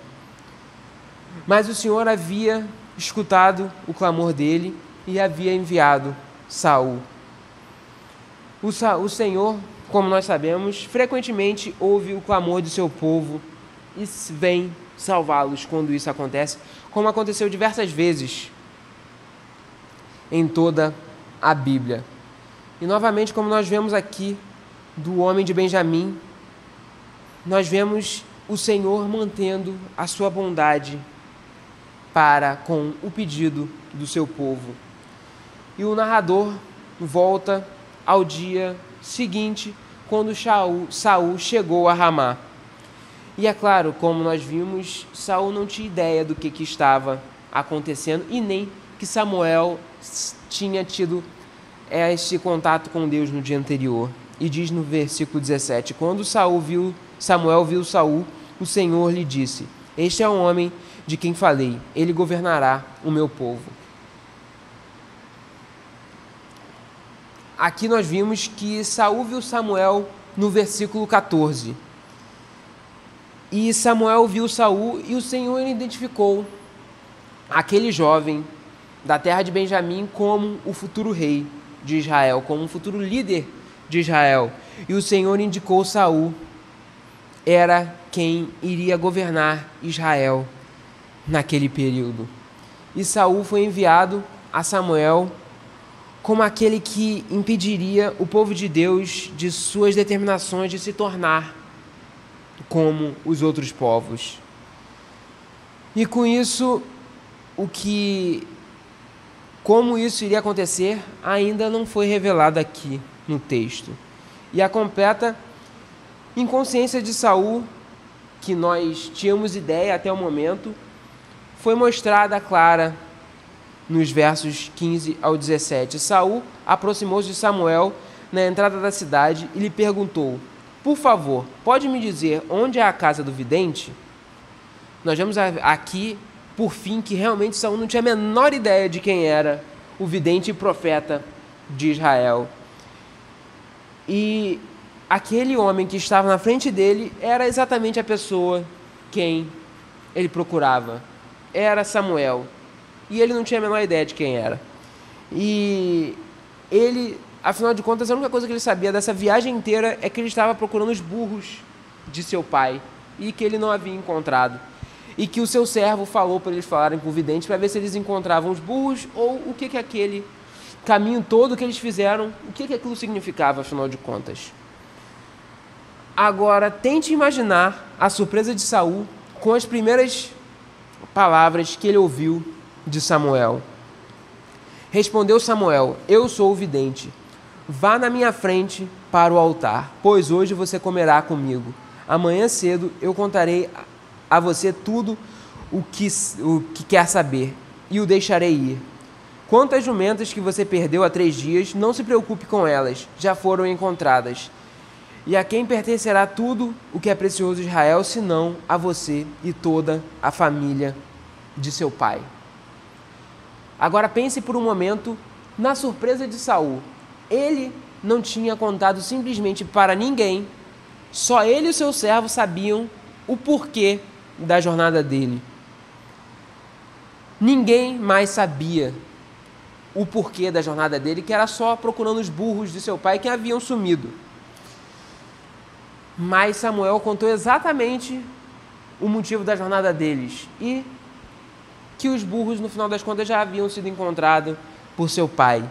Mas o Senhor havia escutado o clamor dele e havia enviado Saul. O Senhor como nós sabemos, frequentemente ouve o clamor do seu povo e vem salvá-los quando isso acontece, como aconteceu diversas vezes em toda a Bíblia. E novamente, como nós vemos aqui do homem de Benjamim, nós vemos o Senhor mantendo a sua bondade para com o pedido do seu povo. E o narrador volta ao dia seguinte, quando Saul chegou a Ramá. E é claro, como nós vimos, Saul não tinha ideia do que estava acontecendo e nem que Samuel tinha tido este contato com Deus no dia anterior. E diz no versículo 17: quando Samuel viu Saul, o Senhor lhe disse: este é o homem de quem falei, ele governará o meu povo. Aqui nós vimos que Saul viu Samuel no versículo 14. E Samuel viu Saul e o Senhor identificou aquele jovem da terra de Benjamim como o futuro rei de Israel, como um futuro líder de Israel. E o Senhor indicou Saul era quem iria governar Israel naquele período. E Saul foi enviado a Samuel como aquele que impediria o povo de Deus de suas determinações de se tornar como os outros povos. E com isso, como isso iria acontecer, ainda não foi revelado aqui no texto. E a completa inconsciência de Saul, que nós tínhamos ideia até o momento, foi mostrada clara nos versos 15 ao 17. Saul aproximou-se de Samuel na entrada da cidade e lhe perguntou: por favor, pode me dizer onde é a casa do vidente? Nós vemos aqui, por fim, que realmente Saul não tinha a menor ideia de quem era o vidente e profeta de Israel. E aquele homem que estava na frente dele era exatamente a pessoa quem ele procurava. Era Samuel. E ele não tinha a menor ideia de quem era. E ele, afinal de contas, a única coisa que ele sabia dessa viagem inteira é que ele estava procurando os burros de seu pai e que ele não havia encontrado. E que o seu servo falou para eles falarem com o vidente para ver se eles encontravam os burros ou o que aquele caminho todo que eles fizeram, o que aquilo significava, afinal de contas. Agora, tente imaginar a surpresa de Saul com as primeiras palavras que ele ouviu de Samuel. Respondeu Samuel: eu sou o vidente. Vá na minha frente para o altar, pois hoje você comerá comigo. Amanhã cedo eu contarei a você tudo o que quer saber e o deixarei ir. Quanto às jumentas que você perdeu há 3 dias, não se preocupe com elas, já foram encontradas. E a quem pertencerá tudo o que é precioso de Israel, senão a você e toda a família de seu pai. Agora pense por um momento na surpresa de Saul. Ele não tinha contado simplesmente para ninguém, só ele e o seu servo sabiam o porquê da jornada dele. Ninguém mais sabia o porquê da jornada dele, que era só procurando os burros de seu pai que haviam sumido. Mas Samuel contou exatamente o motivo da jornada deles e que os burros, no final das contas, já haviam sido encontrados por seu pai.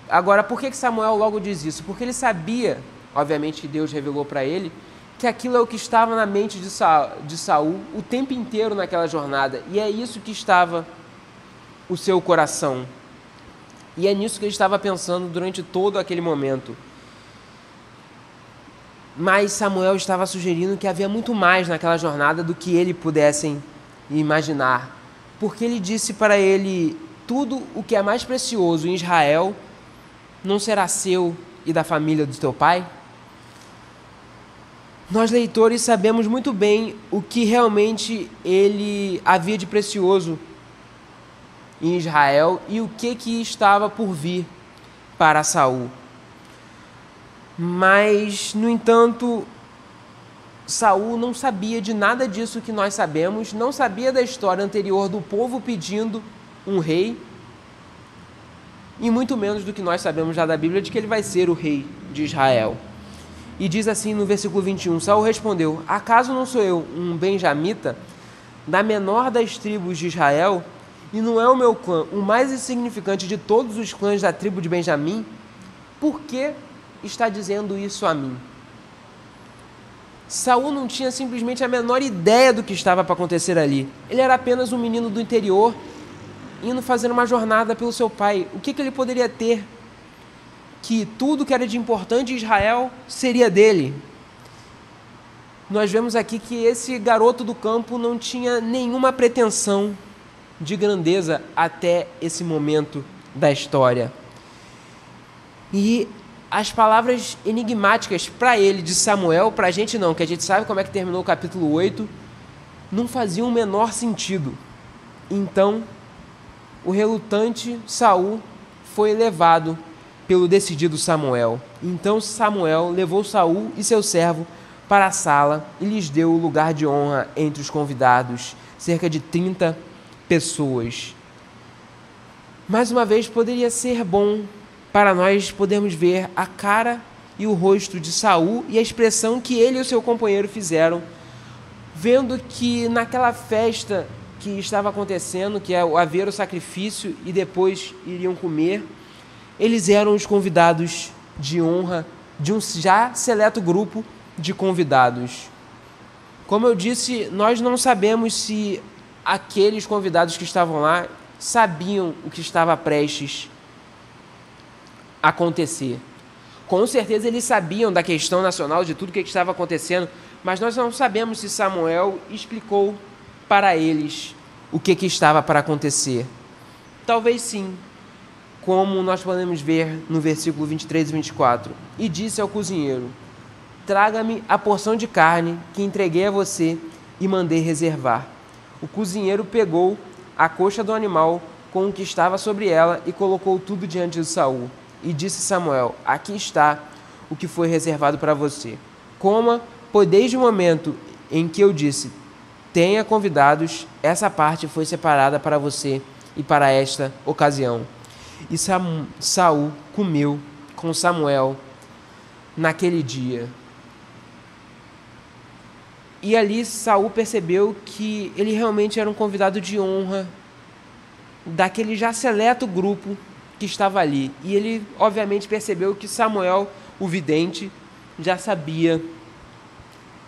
Agora, por que Samuel logo diz isso? Porque ele sabia, obviamente que Deus revelou para ele, que aquilo é o que estava na mente de Saul o tempo inteiro naquela jornada. E é isso que estava o seu coração. E é nisso que ele estava pensando durante todo aquele momento. Mas Samuel estava sugerindo que havia muito mais naquela jornada do que ele pudessem imaginar. Porque ele disse para ele: tudo o que é mais precioso em Israel não será seu e da família do teu pai? Nós, leitores, sabemos muito bem o que realmente ele havia de precioso em Israel e o que estava por vir para Saul. Mas, no entanto, Saul não sabia de nada disso que nós sabemos, não sabia da história anterior do povo pedindo um rei, e muito menos do que nós sabemos já da Bíblia, de que ele vai ser o rei de Israel. E diz assim no versículo 21, Saul respondeu, acaso não sou eu um benjamita, da menor das tribos de Israel, e não é o meu clã o mais insignificante de todos os clãs da tribo de Benjamim? Por que está dizendo isso a mim? Saul não tinha simplesmente a menor ideia do que estava para acontecer ali. Ele era apenas um menino do interior, indo fazer uma jornada pelo seu pai. O que ele poderia ter? Que tudo que era de importante em Israel seria dele. Nós vemos aqui que esse garoto do campo não tinha nenhuma pretensão de grandeza até esse momento da história. E as palavras enigmáticas para ele de Samuel, para a gente não, que a gente sabe como é que terminou o capítulo 8, não faziam o menor sentido. Então, o relutante Saul foi levado pelo decidido Samuel. Então Samuel levou Saul e seu servo para a sala e lhes deu o lugar de honra entre os convidados, cerca de 30 pessoas. Mais uma vez, poderia ser bom para nós podermos ver a cara e o rosto de Saul e a expressão que ele e o seu companheiro fizeram, vendo que naquela festa que estava acontecendo, que é haver o sacrifício e depois iriam comer, eles eram os convidados de honra de um já seleto grupo de convidados. Como eu disse, nós não sabemos se aqueles convidados que estavam lá sabiam o que estava prestes a acontecer. Com certeza eles sabiam da questão nacional, de tudo o que estava acontecendo, mas nós não sabemos se Samuel explicou para eles o que estava para acontecer. Talvez sim, como nós podemos ver no versículo 23 e 24. E disse ao cozinheiro, traga-me a porção de carne que entreguei a você e mandei reservar. O cozinheiro pegou a coxa do animal com o que estava sobre ela e colocou tudo diante de Saul. E disse Samuel, aqui está o que foi reservado para você. Coma, pois desde o momento em que eu disse, tenha convidados, essa parte foi separada para você e para esta ocasião. E Saul comeu com Samuel naquele dia. E ali Saul percebeu que ele realmente era um convidado de honra daquele já seleto grupo que estava ali. E ele, obviamente, percebeu que Samuel, o vidente, já sabia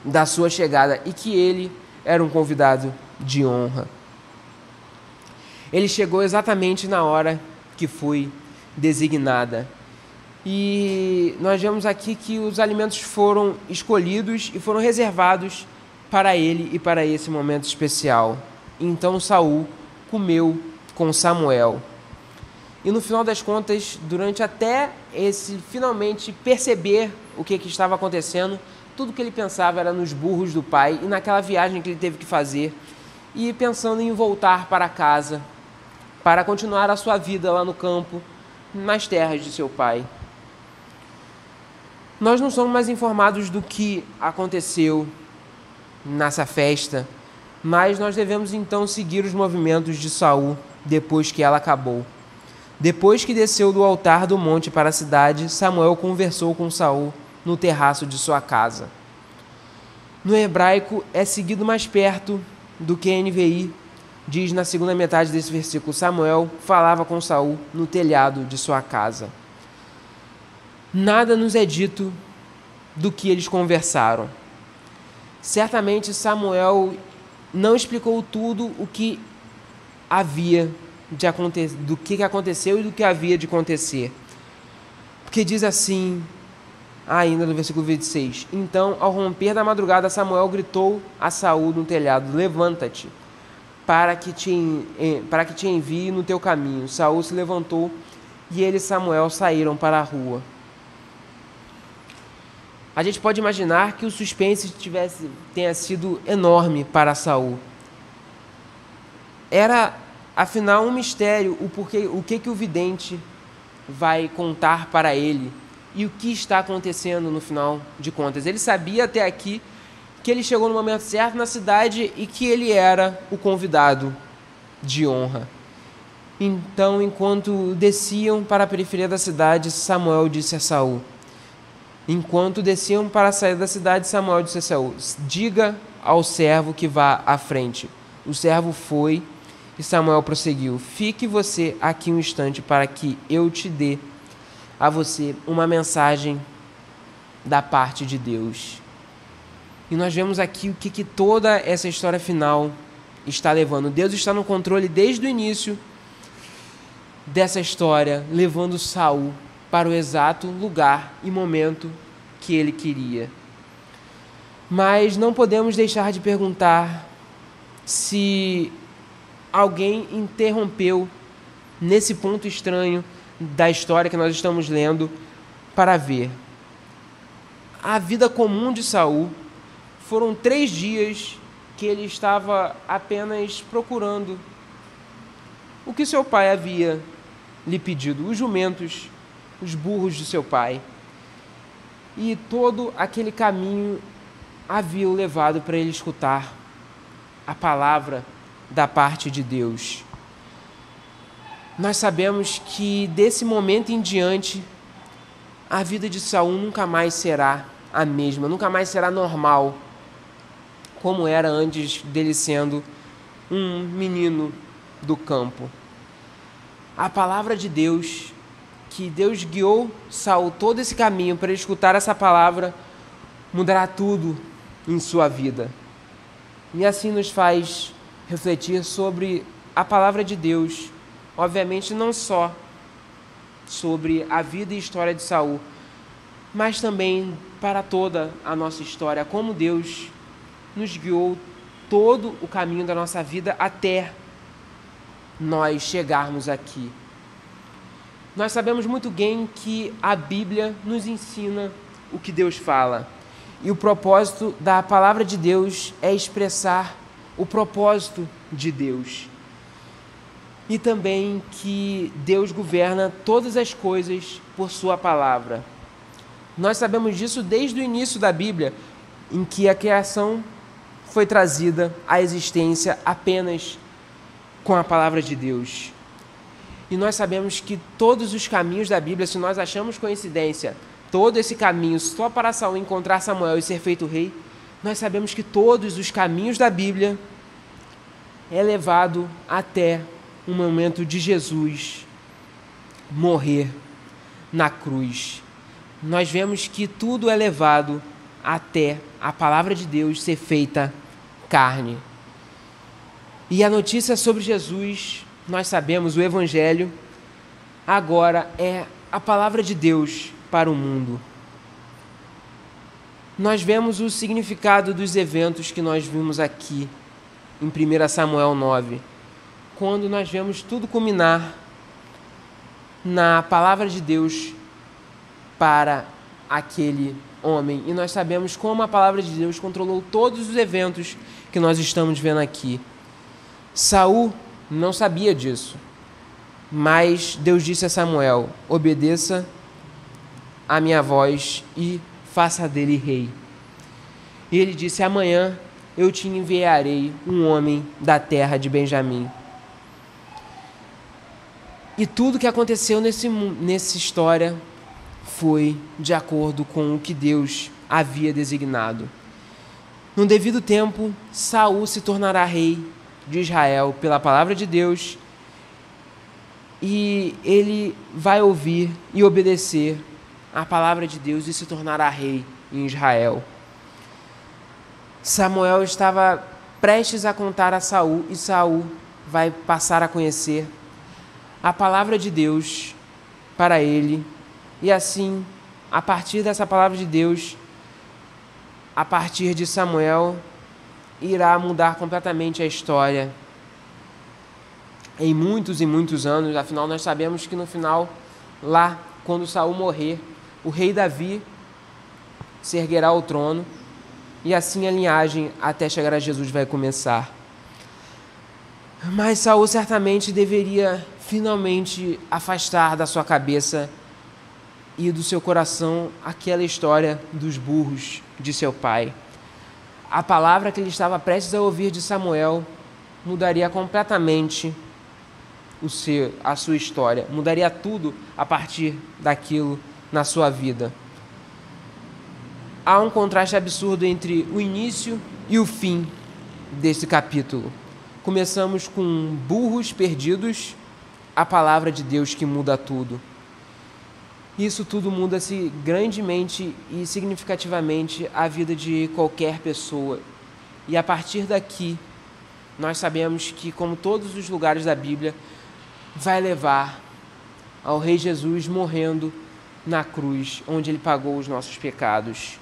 da sua chegada e que ele era um convidado de honra. Ele chegou exatamente na hora que foi designada. E nós vemos aqui que os alimentos foram escolhidos e foram reservados para ele e para esse momento especial. Então Saul comeu com Samuel. E no final das contas, durante até esse finalmente perceber o que estava acontecendo, tudo que ele pensava era nos burros do pai e naquela viagem que ele teve que fazer e pensando em voltar para casa para continuar a sua vida lá no campo, nas terras de seu pai. Nós não somos mais informados do que aconteceu nessa festa, mas nós devemos então seguir os movimentos de Saul depois que ela acabou. Depois que desceu do altar do monte para a cidade, Samuel conversou com Saul no terraço de sua casa. No hebraico é seguido mais perto do que a NVI diz na segunda metade desse versículo. Samuel falava com Saul no telhado de sua casa. Nada nos é dito do que eles conversaram. Certamente Samuel não explicou tudo o que havia de acontecer, do que aconteceu e do que havia de acontecer. Porque diz assim, ainda no versículo 26, então, ao romper da madrugada, Samuel gritou a Saul no telhado, levanta-te, para que te envie no teu caminho. Saul se levantou e ele e Samuel saíram para a rua. A gente pode imaginar que o suspense tenha sido enorme para Saul. Era, afinal, um mistério o que o vidente vai contar para ele e o que está acontecendo no final de contas. Ele sabia até aqui que ele chegou no momento certo na cidade e que ele era o convidado de honra. Então, enquanto desciam para a periferia da cidade, Samuel disse a Saul. Enquanto desciam para a saída da cidade, Samuel disse a Saul: diga ao servo que vá à frente. O servo foi e Samuel prosseguiu: fique você aqui um instante para que eu te dê a você uma mensagem da parte de Deus. E nós vemos aqui o que toda essa história final está levando. Deus está no controle desde o início dessa história, levando Saul para o exato lugar e momento que ele queria. Mas não podemos deixar de perguntar se alguém interrompeu nesse ponto estranho da história que nós estamos lendo para ver. A vida comum de Saul foram 3 dias que ele estava apenas procurando o que seu pai havia lhe pedido, os jumentos, os burros de seu pai. E todo aquele caminho havia o levado para ele escutar a palavra da parte de Deus. Nós sabemos que desse momento em diante, a vida de Saul nunca mais será a mesma, nunca mais será normal, como era antes dele sendo um menino do campo. A palavra de Deus, que Deus guiou Saul todo esse caminho para ele escutar essa palavra, mudará tudo em sua vida. E assim nos faz refletir sobre a palavra de Deus, obviamente não só sobre a vida e história de Saul, mas também para toda a nossa história, como Deus nos guiou todo o caminho da nossa vida até nós chegarmos aqui. Nós sabemos muito bem que a Bíblia nos ensina o que Deus fala. E o propósito da palavra de Deus é expressar o propósito de Deus. E também que Deus governa todas as coisas por sua palavra. Nós sabemos disso desde o início da Bíblia, em que a criação foi trazida à existência apenas com a palavra de Deus. E nós sabemos que todos os caminhos da Bíblia, se nós achamos coincidência, todo esse caminho só para Saul encontrar Samuel e ser feito rei, nós sabemos que todos os caminhos da Bíblia é levado até o momento de Jesus morrer na cruz. Nós vemos que tudo é levado até a palavra de Deus ser feita carne. E a notícia sobre Jesus, nós sabemos, o Evangelho, agora é a palavra de Deus para o mundo. Nós vemos o significado dos eventos que nós vimos aqui em 1 Samuel 9, quando nós vemos tudo culminar na palavra de Deus para aquele homem. E nós sabemos como a palavra de Deus controlou todos os eventos que nós estamos vendo aqui. Saul não sabia disso, mas Deus disse a Samuel: obedeça a minha voz e faça dele rei. E ele disse: amanhã eu te enviarei um homem da terra de Benjamim. E tudo que aconteceu nessa história foi de acordo com o que Deus havia designado. No devido tempo, Saul se tornará rei de Israel pela palavra de Deus, e ele vai ouvir e obedecer a palavra de Deus e se tornará rei em Israel. Samuel estava prestes a contar a Saul, e Saul vai passar a conhecer a palavra de Deus para ele, e assim, a partir dessa palavra de Deus, a partir de Samuel, irá mudar completamente a história em muitos e muitos anos. Afinal, nós sabemos que no final, lá, quando Saul morrer, o rei Davi se erguerá ao trono, e assim a linhagem até chegar a Jesus vai começar. Mas Saul certamente deveria finalmente afastar da sua cabeça e do seu coração aquela história dos burros de seu pai. A palavra que ele estava prestes a ouvir de Samuel mudaria completamente a sua história, mudaria tudo a partir daquilo na sua vida. Há um contraste absurdo entre o início e o fim desse capítulo. Começamos com burros perdidos, a palavra de Deus que muda tudo. Isso tudo muda-se grandemente e significativamente a vida de qualquer pessoa. E a partir daqui, nós sabemos que, como todos os lugares da Bíblia, vai levar ao Rei Jesus morrendo na cruz, onde ele pagou os nossos pecados.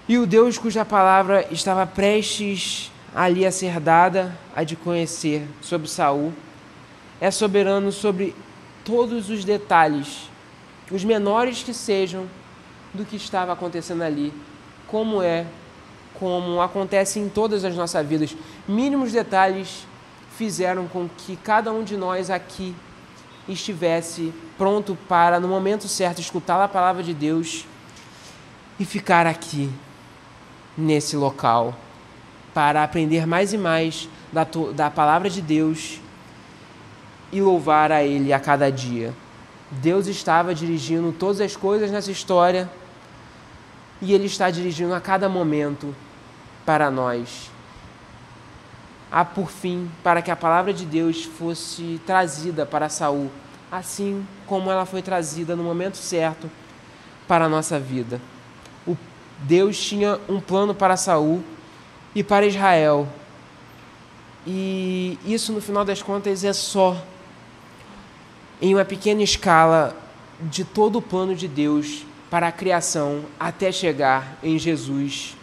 E o Deus cuja palavra estava prestes ali a ser dada, a de conhecer sobre Saul, é soberano sobre todos os detalhes, os menores que sejam, do que estava acontecendo ali, como acontece em todas as nossas vidas. Mínimos detalhes fizeram com que cada um de nós aqui estivesse pronto para, no momento certo, escutar a palavra de Deus e ficar aqui, nesse local, para aprender mais e mais da palavra de Deus e louvar a Ele a cada dia. Deus estava dirigindo todas as coisas nessa história e Ele está dirigindo a cada momento para nós. Por fim, para que a palavra de Deus fosse trazida para Saul, assim como ela foi trazida no momento certo para a nossa vida. Deus tinha um plano para Saul e para Israel. E isso, no final das contas, é só em uma pequena escala de todo o plano de Deus para a criação, até chegar em Jesus,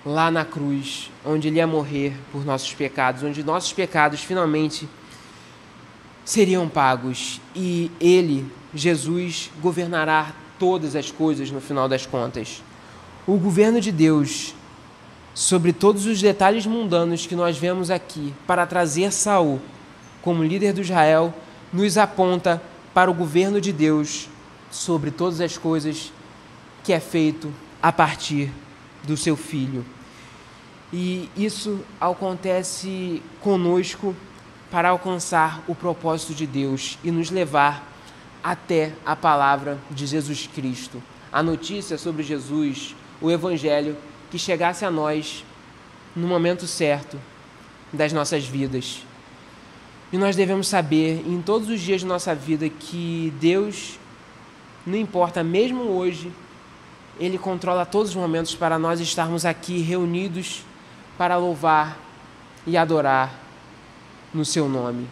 lá na cruz, onde Ele ia morrer por nossos pecados, onde nossos pecados finalmente seriam pagos. E Ele, Jesus, governará todas as coisas no final das contas. O governo de Deus sobre todos os detalhes mundanos que nós vemos aqui para trazer Saul como líder do Israel nos aponta para o governo de Deus sobre todas as coisas que é feito a partir do seu Filho. E isso acontece conosco para alcançar o propósito de Deus e nos levar até a palavra de Jesus Cristo, a notícia sobre Jesus, o Evangelho, que chegasse a nós no momento certo das nossas vidas. E nós devemos saber, em todos os dias de nossa vida, que Deus, não importa, mesmo hoje, Ele controla todos os momentos para nós estarmos aqui reunidos para louvar e adorar no Seu nome.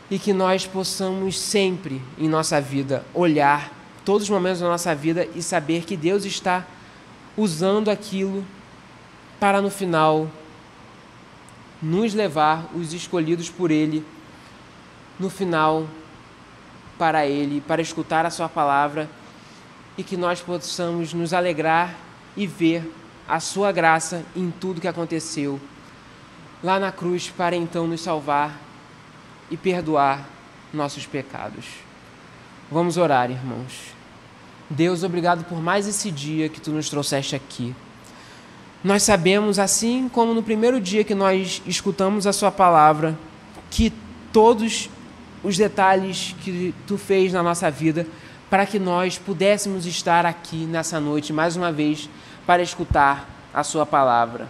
E que nós possamos sempre em nossa vida olhar todos os momentos da nossa vida e saber que Deus está usando aquilo para no final nos levar, os escolhidos por Ele, no final para Ele, para escutar a Sua palavra, e que nós possamos nos alegrar e ver a Sua graça em tudo que aconteceu lá na cruz, para então nos salvar e perdoar nossos pecados. Vamos orar, irmãos. Deus, obrigado por mais esse dia que Tu nos trouxeste aqui. Nós sabemos, assim como no primeiro dia que nós escutamos a Sua palavra, que todos os detalhes que Tu fez na nossa vida para que nós pudéssemos estar aqui nessa noite, mais uma vez, para escutar a Sua palavra.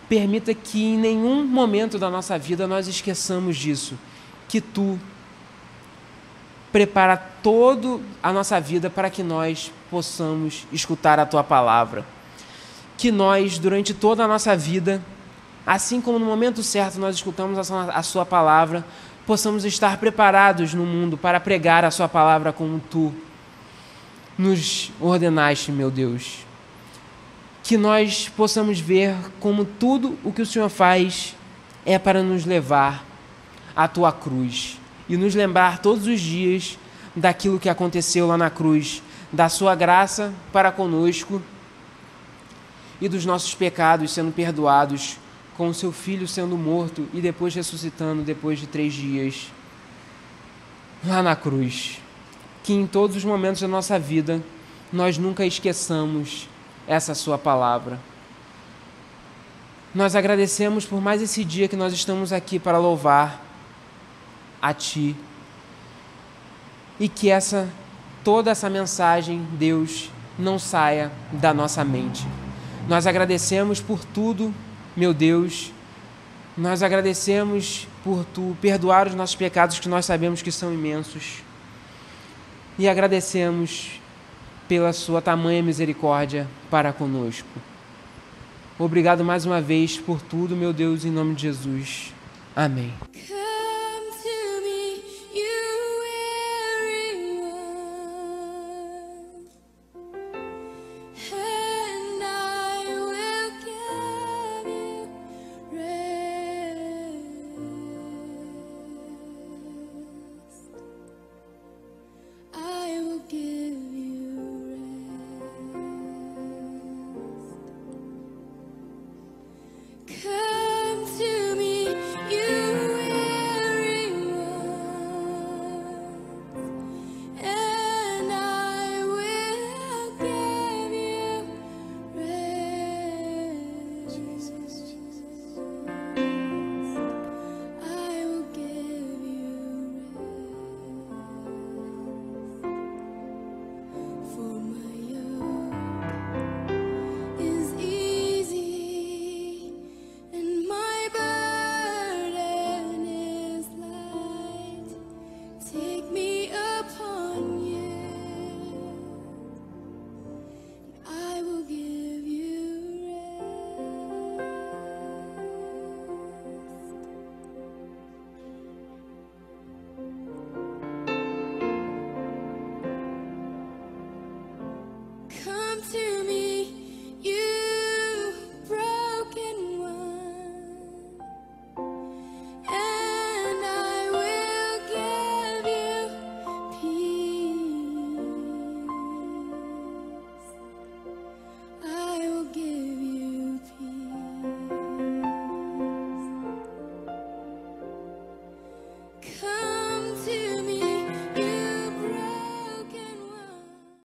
Permita que em nenhum momento da nossa vida nós esqueçamos disso, que Tu prepara toda a nossa vida para que nós possamos escutar a Tua palavra. Que nós, durante toda a nossa vida, assim como no momento certo nós escutamos a Sua palavra, possamos estar preparados no mundo para pregar a Sua palavra como Tu nos ordenaste, meu Deus. Que nós possamos ver como tudo o que o Senhor faz é para nos levar à Tua cruz e nos lembrar todos os dias daquilo que aconteceu lá na cruz, da Sua graça para conosco e dos nossos pecados sendo perdoados, com o Seu Filho sendo morto e depois ressuscitando depois de 3 dias lá na cruz. Que em todos os momentos da nossa vida nós nunca esqueçamos essa Sua palavra. Nós agradecemos por mais esse dia que nós estamos aqui para louvar a Ti. E que toda essa mensagem, Deus, não saia da nossa mente. Nós agradecemos por tudo, meu Deus. Nós agradecemos por Tu perdoar os nossos pecados, que nós sabemos que são imensos. E agradecemos pela Sua tamanha misericórdia para conosco. Obrigado mais uma vez por tudo, meu Deus, em nome de Jesus. Amém. Come to